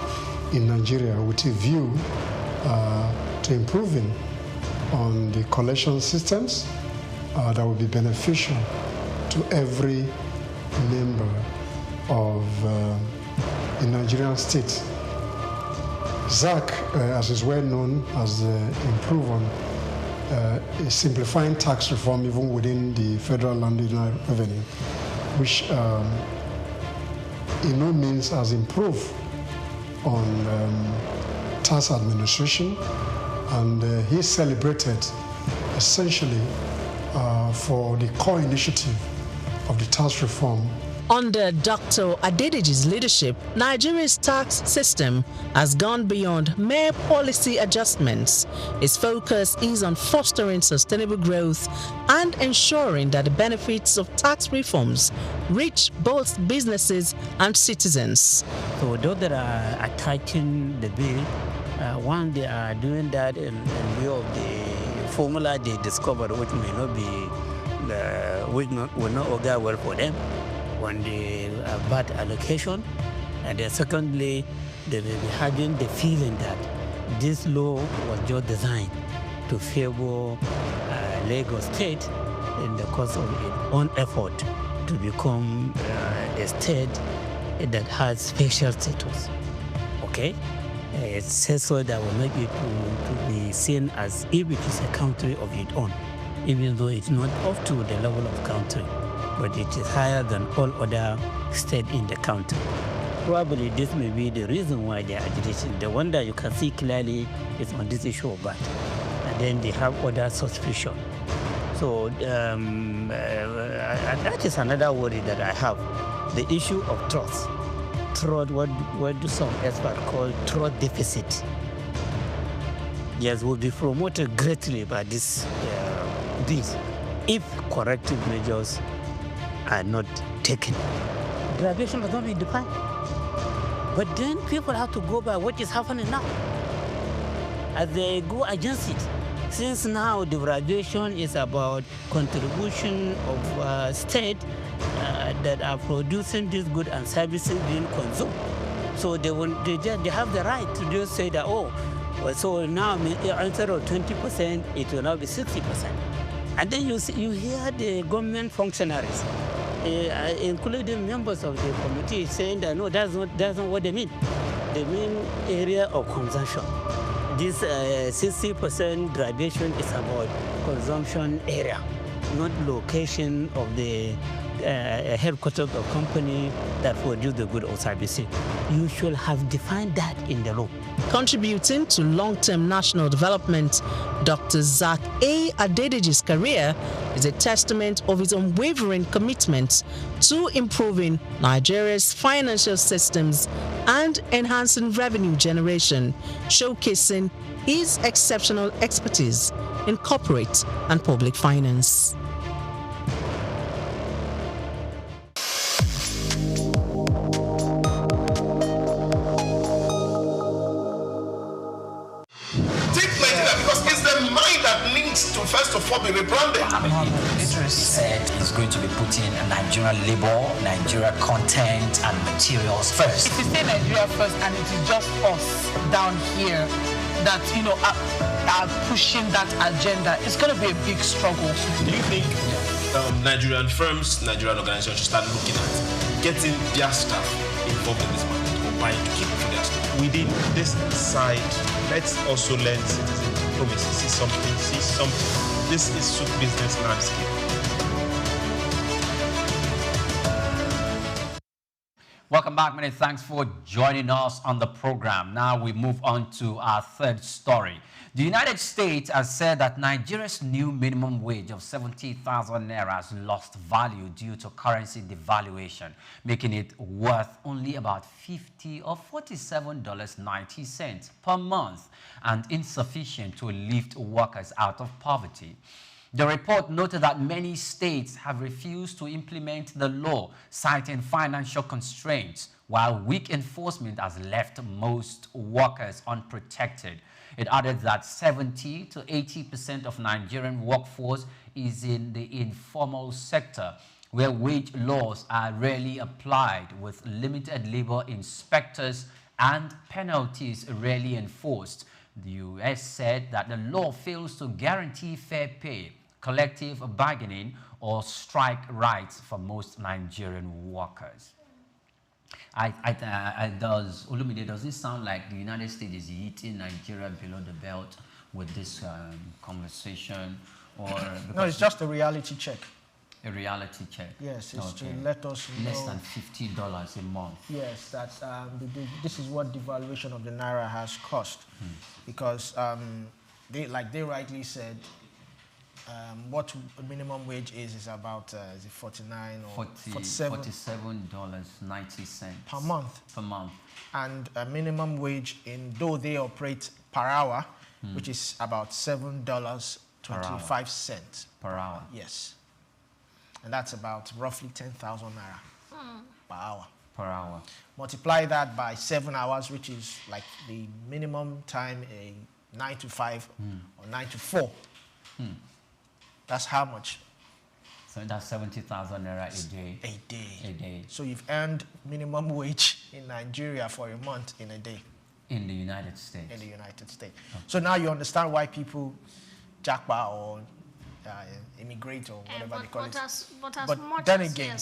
in Nigeria with a view to improving on the collection systems that will be beneficial to every member of the Nigerian state. ZAC, as is well known, has improved on simplifying tax reform even within the federal landed revenue, which in no means has improved on tax administration, and he celebrated essentially for the core initiative of the tax reform. Under Dr. Adedeji's leadership, Nigeria's tax system has gone beyond mere policy adjustments. Its focus is on fostering sustainable growth and ensuring that the benefits of tax reforms reach both businesses and citizens. So those that are attacking the bill, one, they are doing that in view of the formula they discovered, which may not be, will not augur well for them on the bad allocation. And then secondly, they may be having the feeling that this law was just designed to favor Lagos State in the course of its own effort to become a state that has special status. Okay? It says so that will make it to be seen as if it is a country of its own, even though it's not up to the level of country, but it is higher than all other states in the country. Probably this may be the reason why they are agitating. The one that you can see clearly is on this issue of VAT, and then they have other suspicion. So that is another worry that I have. The issue of trust. Trust, what do some experts call trust deficit. Yes, will be promoted greatly by this if corrective measures are not taken. Graduation has not been defined. But then people have to go by what is happening now. As they go against it, Since now the graduation is about contribution of state that are producing these goods and services being consumed. So they have the right to just say that, oh, so now instead of 20%, it will now be 60%. And then you hear the government functionaries, including members of the committee, saying that no, that's not what they mean. They mean area of consumption. This 60% graduation is about consumption area, not location of the headquarters of company that produce the good or services. You should have defined that in the law. Contributing to long-term national development, Dr. Zak A. Adedeji's career is a testament of his unwavering commitment to improving Nigeria's financial systems and enhancing revenue generation, showcasing his exceptional expertise in corporate and public finance. First of all, be rebranded. Lateef said he's going to be putting Nigerian labor, Nigeria content and materials first. If you say Nigeria first and it is just us down here that, are pushing that agenda, it's going to be a big struggle. Do you think Nigerian firms, Nigerian organizations should start looking at getting their staff involved in this market or buying to keep for their staff? Within this side, let's also learn citizen diplomacy. See something. This is Souq business landscape. Welcome back. Many thanks for joining us on the program. Now we move on to our third story. The United States has said that Nigeria's new minimum wage of 70,000 naira has lost value due to currency devaluation, making it worth only about $50 or $47.90 per month and insufficient to lift workers out of poverty. The report noted that many states have refused to implement the law, citing financial constraints, while weak enforcement has left most workers unprotected. It added that 70 to 80% of Nigerian workforce is in the informal sector, where wage laws are rarely applied, with limited labor inspectors and penalties rarely enforced. The U.S. said that the law fails to guarantee fair pay, collective bargaining, or strike rights for most Nigerian workers. Does this sound like the United States is hitting Nigeria below the belt with this conversation? Or no, it's just a reality check. A reality check? Yes, it's to let us know. Less than $50 a month. Yes, that this is what devaluation of the naira has cost. Because they rightly said, what minimum wage is about is it 49 or $47.90 per month. Per month. And a minimum wage though they operate per hour, which is about $7.25 per hour. Yes, and that's about roughly 10,000 naira per hour. Per hour. Multiply that by 7 hours, which is like the minimum time 9 to 5 or 9 to 4. That's how much? So that's 70,000 naira a day. A day. A day. So you've earned minimum wage in Nigeria for a month in a day. In the United States. In the United States. Okay. So now you understand why people jackpot or immigrate or whatever they call it. But then again,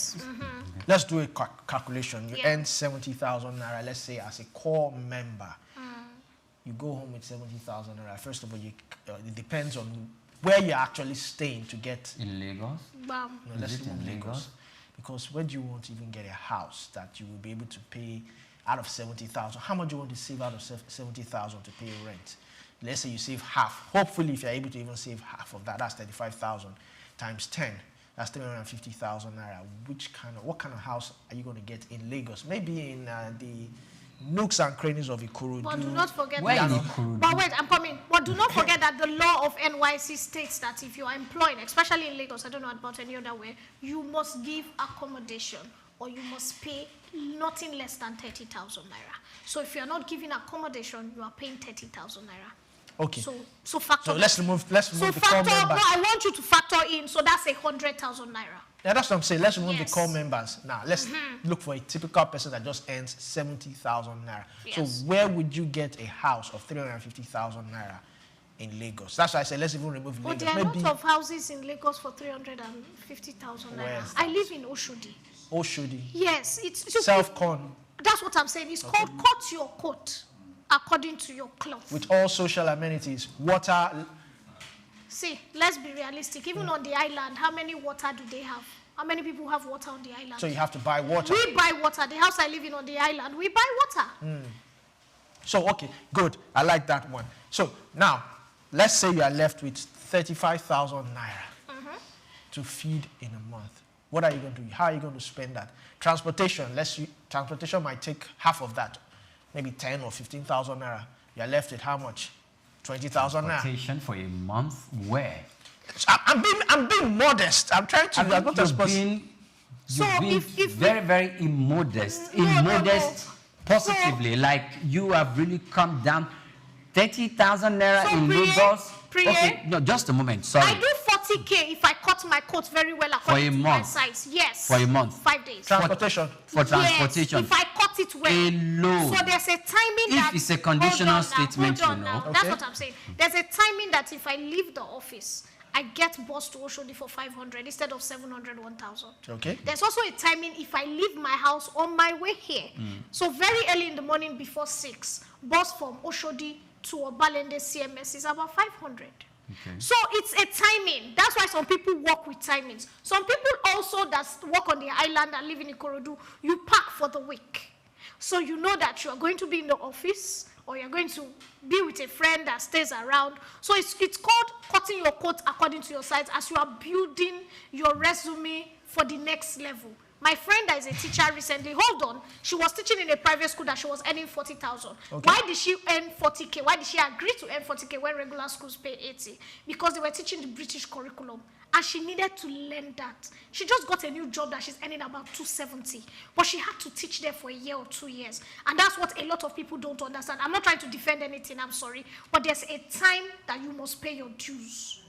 let's do a calculation. You earn 70,000 naira, let's say as a core member. You go home with 70,000 naira. First of all, it depends on where you're actually staying to get. In Lagos? Wow. No, let's leave Lagos. Because where do you want to even get a house that you will be able to pay out of 70,000? How much do you want to save out of 70,000 to pay rent? Let's say you save half. Hopefully, if you're able to even save half of that, that's 35,000 times 10. That's 350,000 naira. What kind of house are you going to get in Lagos? Maybe in the nooks and crannies of Ikorodu. But do not forget Where that. in Ikorodu? But wait, I'm coming. But do not forget that the law of NYC states that if you are employed, especially in Lagos, I don't know about any other way, you must give accommodation or you must pay nothing less than 30,000 naira. So if you are not giving accommodation, you are paying 30,000 naira. Okay. So factor. So let's remove the core factor, members. no, I want you to factor in. So that's 100,000 naira. Yeah, that's what I'm saying. Let's remove the core members. Now, let's look for a typical person that just earns 70,000 naira. Yes. So where would you get a house of 350,000 naira in Lagos? That's why I said let's even remove Lagos. There are a lot of houses in Lagos for 350,000 naira. I live in Oshodi. Oshodi? Yes. It's self-con. That's what I'm saying. It's called cut your coat according to your cloth. With all social amenities, water. See, let's be realistic. Even on the island, how many water do they have? How many people have water on the island? So you have to buy water. We buy water. The house I live in on the island, we buy water. So, okay, good. I like that one. So now, let's say you are left with 35,000 naira to feed in a month. What are you going to do? How are you going to spend that? Transportation, transportation might take half of that, maybe 10 or 15,000 naira. You are left with how much? 20,000 naira. Transportation for a month? Where? I'm being modest. I'm trying to. You're being very, very immodest. Immodest positively. Like you have really come down 30,000 naira in Lagos. Okay, no, just a moment. Sorry. I do 40K if I cut my coat very well according to my size. Yes. For a month. 5 days. Transportation. For transportation. Yes, if I cut it well. Alone. So there's a timing if it's a conditional statement, you know. That's what I'm saying. There's a timing that if I leave the office, I get bus to Oshodi for 500 instead of 700, 1,000. Okay. There's also a timing if I leave my house on my way here. So very early in the morning before 6, bus from Oshodi to Obalende CMS is about 500. Okay. So it's a timing. That's why some people work with timings. Some people also that work on the island and live in Ikorodu, you pack for the week. So you know that you are going to be in the office or you're going to be with a friend that stays around. So it's called cutting your coat according to your size as you are building your resume for the next level. My friend that is a teacher recently, hold on, she was teaching in a private school that she was earning 40,000. Okay. Why did she earn 40K? Why did she agree to earn 40K when regular schools pay 80? Because they were teaching the British curriculum and she needed to learn that. She just got a new job that she's earning about 270, but she had to teach there for a year or 2 years. And that's what a lot of people don't understand. I'm not trying to defend anything, I'm sorry, but there's a time that you must pay your dues.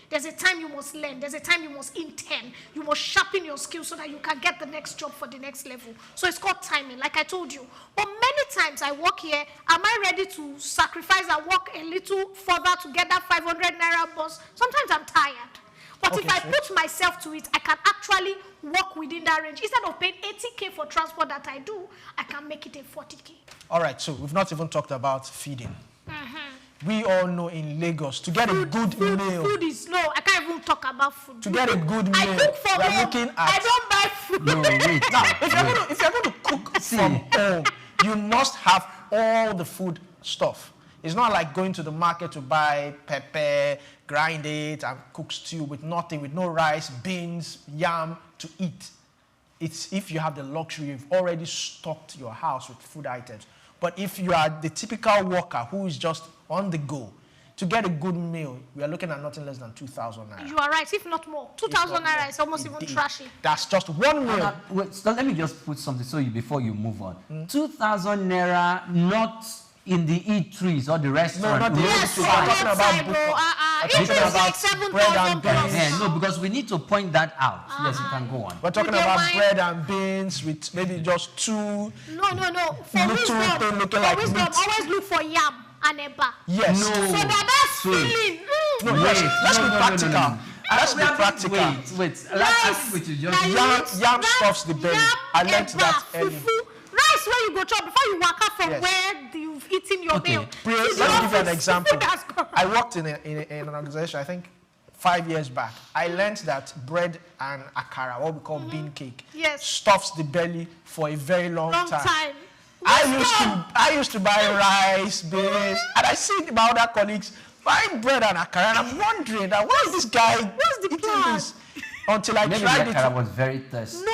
There's a time you must learn. There's a time you must intern. You must sharpen your skills so that you can get the next job for the next level. So it's called timing, like I told you. But many times I work here, am I ready to sacrifice and work a little further to get that 500 naira bus? Sometimes I'm tired. But if I put myself to it, I can actually work within that range. Instead of paying 80K for transport that I do, I can make it a 40K. All right, so we've not even talked about feeding. We all know in Lagos, to get a good meal. Food is no, I can't even talk about food. To get a good meal, I cook for home. I don't buy food. No, wait. Now, if you're going to cook from home, you must have all the food stuff. It's not like going to the market to buy pepper, grind it, and cook stew with nothing, with no rice, beans, yam to eat. It's if you have the luxury, you've already stocked your house with food items. But if you are the typical worker who is just on the go, to get a good meal, we are looking at nothing less than 2,000 naira. You are right, if not more. 2,000 naira is almost even trashy. That's just one meal. Wait, so let me just put something before you move on. 2,000 naira, not in the eateries or the restaurant. No, not the eateries. I'm talking about like 7,000 plus. Yeah, no, because we need to point that out. Yes, you can go on. We're talking about bread and beans with maybe just two. No. For wisdom, always look for yam and eba. Yes. No. So that's filling. Let's be practical. Let's be practical. Wait. Yam stuffs the belly. I learned that early. Rice where you go chop before you walk out from where you've eaten your meal. Let me give you an example. I worked in an organization, I think 5 years back. I learned that bread and akara, what we call bean cake, stuffs the belly for a very long time. I used to buy rice, beans, and I see my other colleagues buying bread and akara, and I'm wondering that why is this guy eating this? Until I tried it. Akara was very thirsty.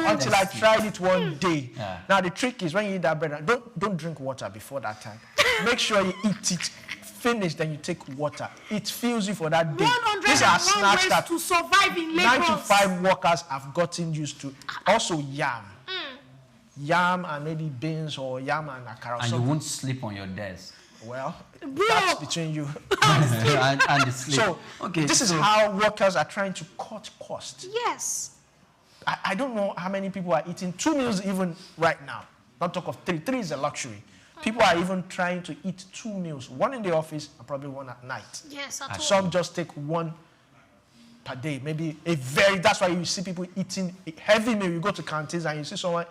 Until I tried it one day. Now the trick is when you eat that bread, don't drink water before that time. Make sure you eat it, finish, then you take water. It fills you for that day. These are snacks that to survive in Lagos. 9 to 5 workers have gotten used to. Also yam. Yam and maybe beans or yam and akara. And you won't sleep on your desk. Well, Bro. that's between you. and the slave. So, okay, this is how workers are trying to cut costs. Yes. I don't know how many people are eating 2 meals even right now. Not talk of 3. 3 is a luxury. People are even trying to eat 2 meals. 1 in the office and probably 1 at night. Yes, And some just take 1 per day. Maybe that's why you see people eating a heavy meal. You go to canteens and you see someone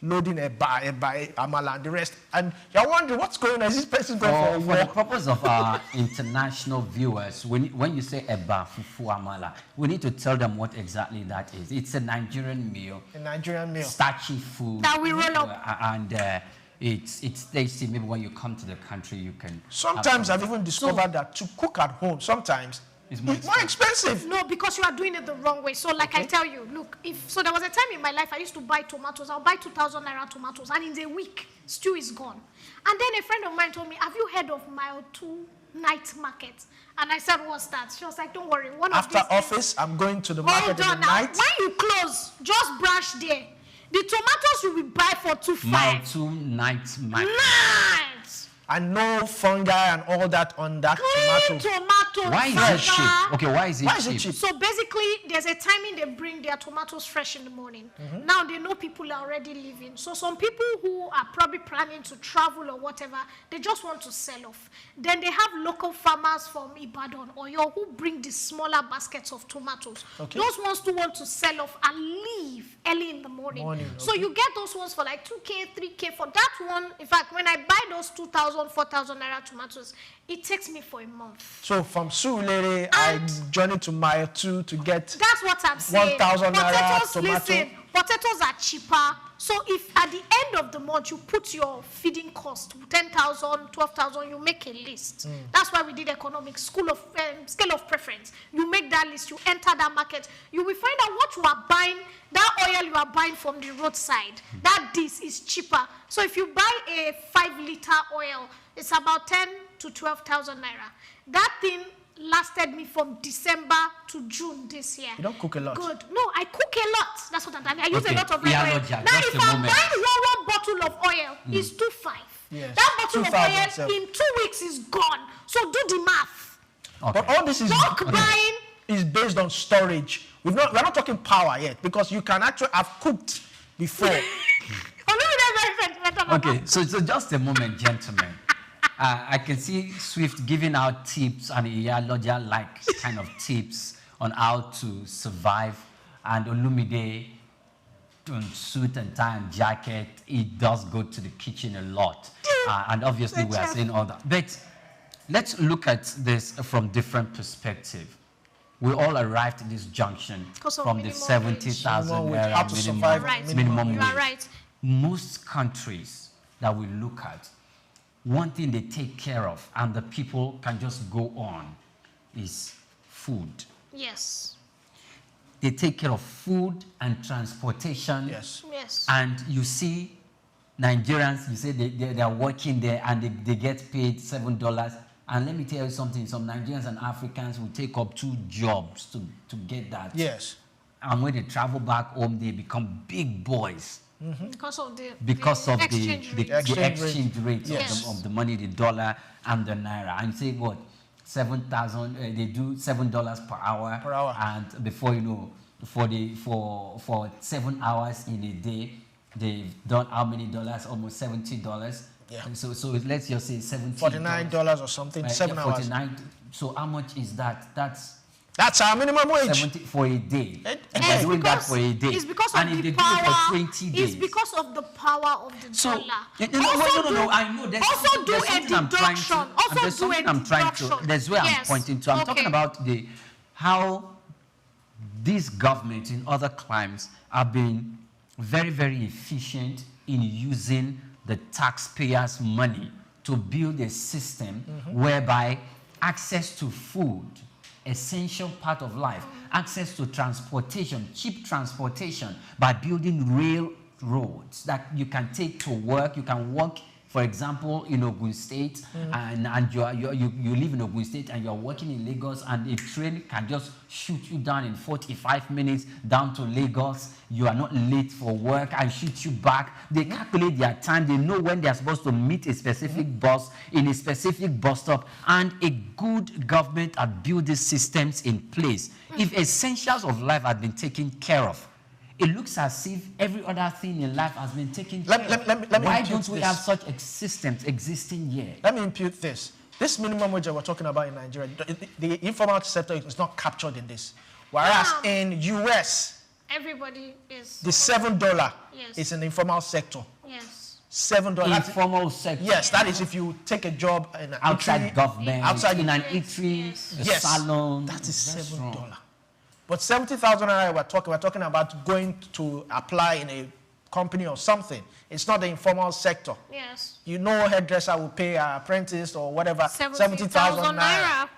loading a amala and the rest. And you're wondering what's going on. Is this person going for a For walk? the purpose of our international viewers, when you say eba, fufu, amala, we need to tell them what exactly that is. It's a Nigerian meal. A Nigerian meal. Starchy food. That we roll up. And it's tasty. Maybe when you come to the country, you can. Sometimes I've even discovered that to cook at home, sometimes it's more expensive. No, because you are doing it the wrong way. So like I tell you, look, so there was a time in my life I used to buy tomatoes. I'll buy 2,000 naira tomatoes, and in a week, stew is gone. And then a friend of mine told me, have you heard of Mile 2 night market? And I said, what's that? She was like, don't worry. After office, I'm going to the market in the night. When you close, just brush there. The tomatoes you will buy for 2.5. Mile 2 night market. Nice. And no fungi and all that on that tomato. Why is it cheap? Okay, why is it cheap? So basically, there's a timing they bring their tomatoes fresh in the morning. Now they know people are already leaving. So some people who are probably planning to travel or whatever, they just want to sell off. Then they have local farmers from Ibadan or who bring the smaller baskets of tomatoes. Okay. Those ones who want to sell off and leave early in the morning. So you get those ones for like 2K, 3K. For that one, in fact, when I buy those 2,000, 4,000 naira tomatoes, it takes me for a month. So from Surulere, I journeyed to Mile 2 to get. That's what I'm saying. 1,000 naira Potatoes, tomato. listen, potatoes are cheaper. So if at the end of the month you put your feeding cost 10,000, 12,000, you make a list. That's why we did economics, scale of preference. You make that list, you enter that market, you will find out what you are buying. That oil you are buying from the roadside, that this is cheaper. So if you buy a 5-liter oil, it's about 10 to 12,000 naira. That thing lasted me from December to June this year. You don't cook a lot. Good. No, I cook a lot. That's what I'm doing. I use a lot of oil. Yeah, Now, if I'm buying one bottle of oil, it's 2.5. Yes. That bottle of 2,000 oil in 2 weeks is gone. So do the math. Okay. But all this is is based on storage. We're not talking power yet, because you can actually have cooked before. Okay, so just a moment, gentlemen. I can see Swift giving out tips and Iyaloja-like kind of tips on how to survive. And Olumide, suit and tie and jacket, he does go to the kitchen a lot. And obviously we are saying all that. But let's look at this from different perspective. We all arrived at this junction from the 70,000 naira minimum wage. You are right. Most countries that we look at, one thing they take care of and the people can just go on is food. Yes. They take care of food and transportation. Yes. Yes. And you see Nigerians, you say they are working there and they get paid $7. And let me tell you something, some Nigerians and Africans will take up 2 jobs to get that. Yes. And when they travel back home, they become big boys. Because of the exchange rate yes. of the money, the dollar and the naira. And say what, 7,000? They do $7 per hour. Per hour. And before you know, for 7 hours in a day, they've done how many dollars? Almost $70. Yeah. So let's just say $49 or something. 7 hours. 49. So how much is that? That's our minimum wage. 70 for a day. Yes, doing that for a day. It's because of and if the they power. do it for 20 days. It's because of the power of the dollar. No, I know. There's something I'm trying to. That's where I'm pointing to. I'm talking about how these governments in other climes have been very, very efficient in using the taxpayers' money to build a system whereby access to food, essential part of life, access to transportation, cheap transportation, by building railroads that you can take to work. You can walk For example, in Ogun State, and you live in Ogun State and you're working in Lagos, and a train can just shoot you down in 45 minutes down to Lagos. You are not late for work and shoot you back. They calculate their time. They know when they are supposed to meet a specific bus in a specific bus stop. And a good government had built these systems in place. If essentials of life had been taken care of, it looks as if every other thing in life has been taken care of. Why don't we have such systems existing here? Let me impute this. This minimum wage that we're talking about in Nigeria, the informal sector is not captured in this. Whereas in US, everybody is the $7 yes. is in the informal sector. Yes. $7. Informal sector. Yes, that is if you take a job in an outside government, outside in an eatery, a salon. That is $7. But 70,000 naira we're talking about going to apply in a company or something. It's not the informal sector. Yes. You know, hairdresser will pay an apprentice or whatever 70,000 naira.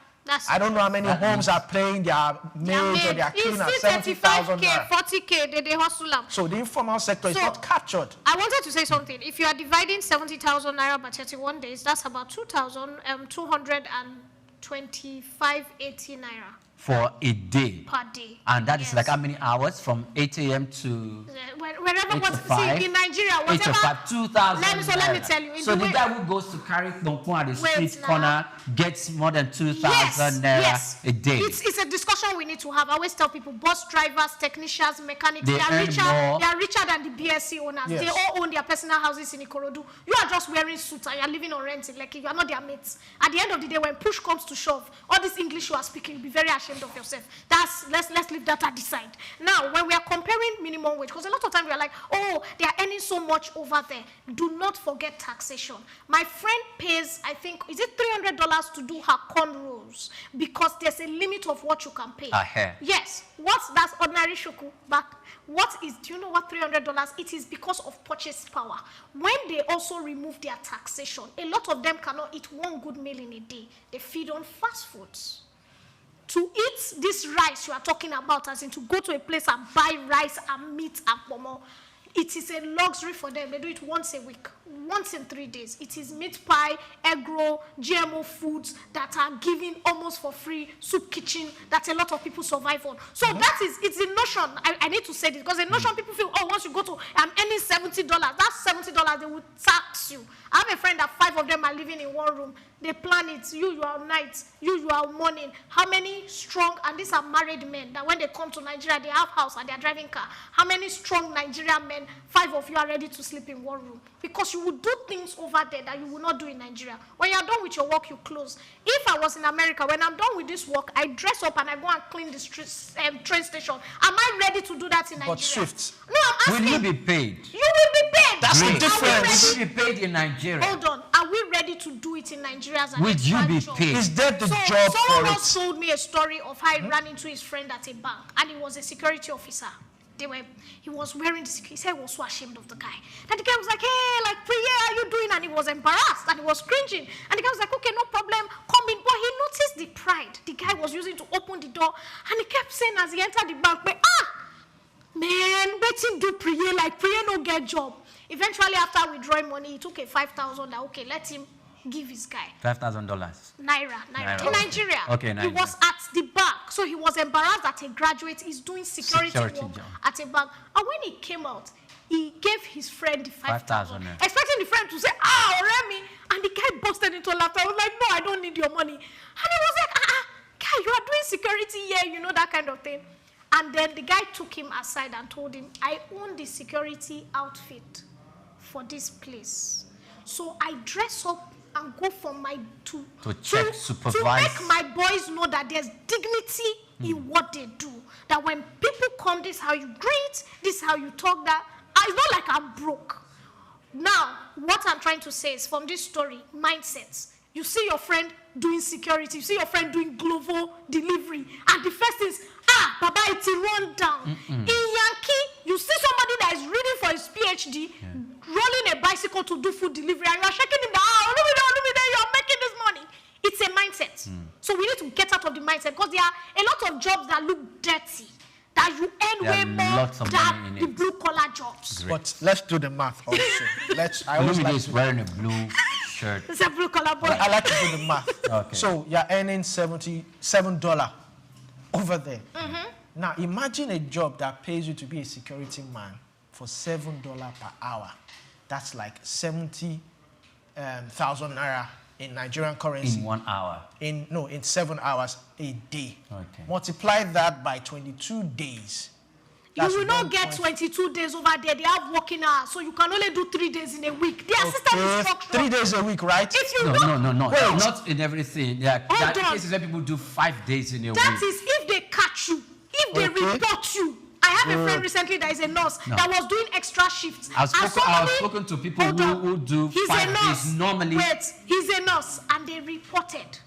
I don't know how many homes are paying their maids or their cleaners 70,000 naira. 40K, they hustle up. So the informal sector is not captured. I wanted to say something. If you are dividing 70,000 naira by 31 days, that's about 2,225.80 naira. For a day. Per day. And that is like how many hours? From 8 a.m. to wherever, see, in Nigeria, whatever. 8 to 5, 2,000. Let me tell you. So the guy who goes to carry Dompo at the street corner gets more than 2,000 naira a day. It's a discussion we need to have. I always tell people, bus drivers, technicians, mechanics, they are richer than the BSc owners. Yes. They all own their personal houses in Ikorodu. You are just wearing suits and you are living on rent. Like you are not their mates. At the end of the day, when push comes to shove, all this English you are speaking, you'll be very ashamed of yourself. Let's leave that at the side. Now, when we are comparing minimum wage, because a lot of times we are like, oh, they are earning so much over there. Do not forget taxation. My friend pays, I think, is it $300 to do her cornrows because there's a limit of what you can pay. Yes. That's ordinary shuku back. Do you know what $300? It is because of purchase power. When they also remove their taxation, a lot of them cannot eat one good meal in a day. They feed on fast foods. To eat this rice you are talking about, as in to go to a place and buy rice and meat and pomo, it is a luxury for them. They do it once a week, once in 3 days. It is meat pie, egg roll, GMO foods that are given almost for free, soup kitchen that a lot of people survive on. So it's a notion. I need to say this because the notion people feel, oh, once you go to, I'm earning $70, that's $70, they will tax you. I have a friend that 5 of them are living in one room. They plan it. You are night. You are morning. How many strong, and these are married men, that when they come to Nigeria, they have house and they are driving car. How many strong Nigerian men, 5 of you are ready to sleep in one room? Because you will do things over there that you will not do in Nigeria. When you are done with your work, you close. If I was in America, when I'm done with this work, I dress up and I go and clean the train station. Am I ready to do that in Nigeria? But shift. No, I'm asking. Will you be paid? You will be paid. That's the difference. Will you be paid in Nigeria? Hold on. Are we ready to do it in Nigeria as an Would you be job? paid? Is that the job for Someone it? else told me a story of how he ran into his friend at a bank, and he was a security officer. He was wearing the security. He said he was so ashamed of the guy. That the guy was like, hey, like, Priya, how are you doing? And he was embarrassed and he was cringing. And the guy was like, okay, no problem, come in. But he noticed the pride the guy was using to open the door. And he kept saying as he entered the bank, man, waiting do Priya, like Priya no get job. Eventually, after withdrawing money, he took a 5,000. Okay, let him give his guy $5,000. Naira. In Nigeria. Okay, Nigeria. He was at the bank, so he was embarrassed that a graduate is doing security work job at a bank. And when he came out, he gave his friend the 5,000, 5,000, expecting the friend to say, Remy. And the guy busted into laughter. I was like, no, I don't need your money. And he was like, guy, you are doing security here, you know, that kind of thing. And then the guy took him aside and told him, I own the security outfit for this place. So I dress up and go from to check, supervise. To make my boys know that there's dignity in what they do. That when people come, this is how you greet, this is how you talk. That it's not like I'm broke. Now, what I'm trying to say is from this story, mindsets. You see your friend doing security, you see your friend doing global delivery, and the first is, Baba, it's a run down. In Yankee, you see somebody that is reading for his PhD, rolling a bicycle to do food delivery, and you are shaking him down, you are making this money. It's a mindset. So we need to get out of the mindset, because there are a lot of jobs that look dirty, that you earn way more lots of than money in the it. blue-collar jobs. Great. But let's do the math also. I always like is to, wearing a blue shirt. It's a blue-collar boy. I like to do the math. Okay. So you're earning $77 over there. Now imagine a job that pays you to be a security man for $7 per hour. That's like 70,000 naira in Nigerian currency. In 1 hour. In 7 hours a day. Okay. Multiply that by 22 days. You will not get 22 days over there. They have working hours, so you can only do 3 days in a week. Their system is structured. 3 days a week, right? If you No. Wait. Not in everything. Yeah, Hold there are on. cases where people do 5 days in a week. That is if they catch you, if they report you. I have a friend recently that is a nurse that was doing extra shifts. I've spoken to people who do 5 days normally. Wait, he's a nurse, and they reported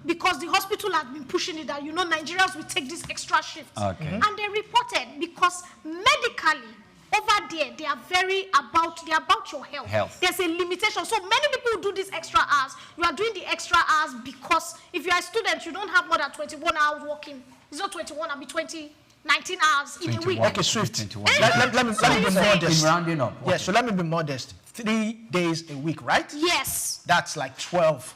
because the hospital has been pushing it that Nigerians will take these extra shifts, Okay. and they reported because medically over there they are about your health. There's a limitation, so many people do these extra hours. You are doing the extra hours because if you are a student, you don't have more than 21 hours working. It's not 21, it'll be 19 hours in a week. Okay, Swift. Let me be modest. In rounding up. Yeah, so let me be modest. 3 days a week, right? Yes. That's like 12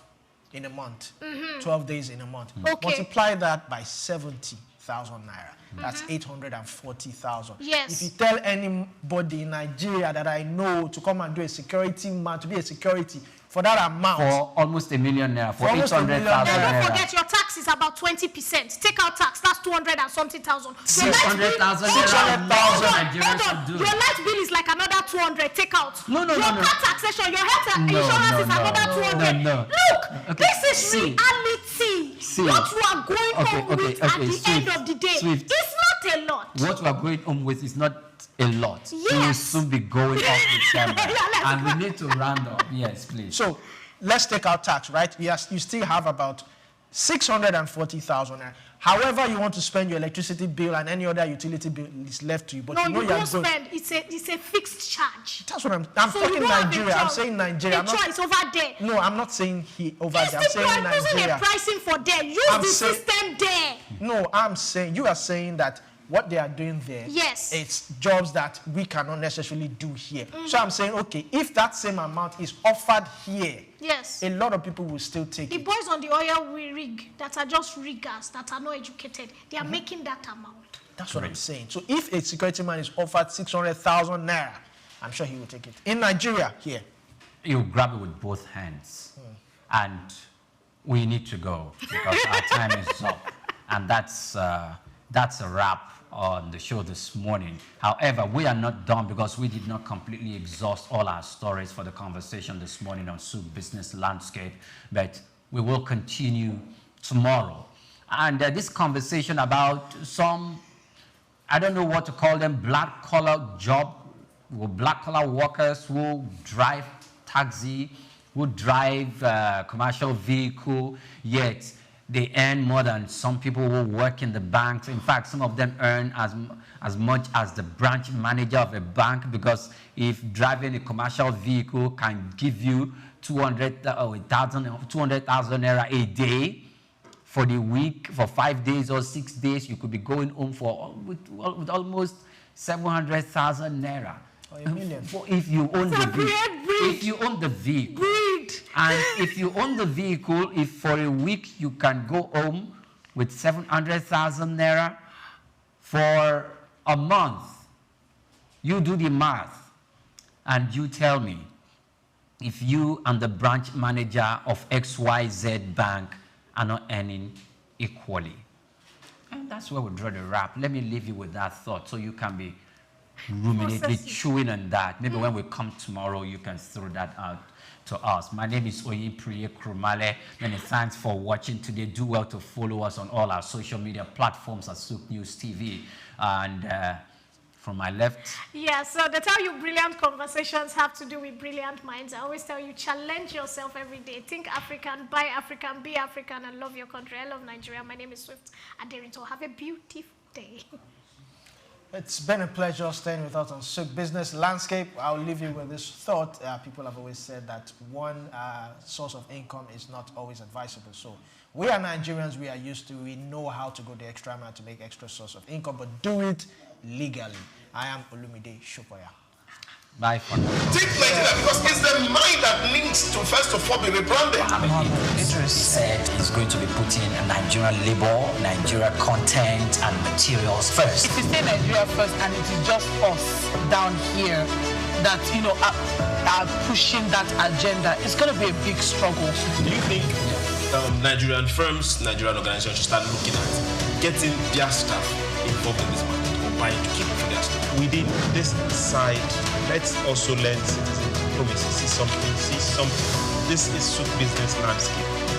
in a month. 12 days in a month. Okay. Multiply that by 70,000 naira. That's 840,000. Yes. If you tell anybody in Nigeria that I know to come and do a security man, to be a security, for that amount. For almost $1 million naira. For almost $1 million 800,000 And naira. don't forget your tax is about 20%. Take out tax, that's 200 and something thousand. 600,000 naira. Nigerians should do. Your light bill is like another 200. Take out. No. Your car taxation, your health insurance is another 200. No. Look, this is reality. What you are going home with at the end of the day. Swift. It's not a lot. What we are going home with is not a lot. Yes. We will soon be going off the camera. And we need to round up. Yes, please. So let's take out tax, right? Yes, you still have about 640,000. However you want to spend your electricity bill and any other utility bill is left to you. But No, you know you you're don't going. spend. It's a fixed charge. That's what I'm So talking you don't have a Nigeria. I'm choice. saying Nigeria. I'm The not, choice over there. no, I'm not saying over there. I'm It's saying using Nigeria. a pricing for there. Use I'm the saying- system there. No, I'm saying you are saying that what they are doing there, Yes. it's jobs that we cannot necessarily do here. So I'm saying, okay, if that same amount is offered here, Yes. a lot of people will still take The it. boys on the oil rig that are just riggers, that are not educated, they are making that amount. That's what I'm saying. So if a security man is offered 600,000 naira, I'm sure he will take it. In Nigeria, here. You grab it with both hands. And we need to go because our time is up. And that's a wrap on the show this morning. However, we are not done because we did not completely exhaust all our stories for the conversation this morning on Souq Business Landscape, but we will continue tomorrow. And this conversation about some, I don't know what to call them, black-collar black-collar workers who drive taxi, who drive commercial vehicle, yet they earn more than some people who work in the banks. In fact, some of them earn as much as the branch manager of a bank, because if driving a commercial vehicle can give you 200,000 naira a day for the week, for 5 days or 6 days, you could be going home with almost 700,000 naira. Or a million. If you own the vehicle. If you own the vehicle. And if you own the vehicle, if for a week you can go home with 700,000 naira for a month, you do the math and you tell me if you and the branch manager of XYZ bank are not earning equally. And that's where we draw the wrap. Let me leave you with that thought so you can be ruminating, chewing on that. Maybe when we come tomorrow, you can throw that out to us. My name is Oyepriye Krumale. Many thanks for watching today. Do well to follow us on all our social media platforms at Souqnews TV. And from my left. Yeah, so that's how your brilliant conversations have to do with brilliant minds. I always tell you, challenge yourself every day. Think African, buy African, be African, and love your country. I love Nigeria. My name is Swift Aderito. Have a beautiful day. It's been a pleasure staying with us on Souq Business Landscape. I'll leave you with this thought. People have always said that one source of income is not always advisable. So we are Nigerians, we are used to, we know how to go the extra mile to make extra source of income, but do it legally. I am Olumide Shokoya. Bye for now. Take Nigeria because it's the mind that needs to first of all be rebranded. Idris said he's going to be putting Nigerian labor, Nigeria content and materials first. If you say Nigeria first and it is just us down here that, you know, are pushing that agenda, it's going to be a big struggle. Do you think Nigerian firms, Nigerian organizations should start looking at getting their staff involved in this market or buying to keep for their staff? Within this side, let's also learn citizen diplomacy. See something. This is business landscape.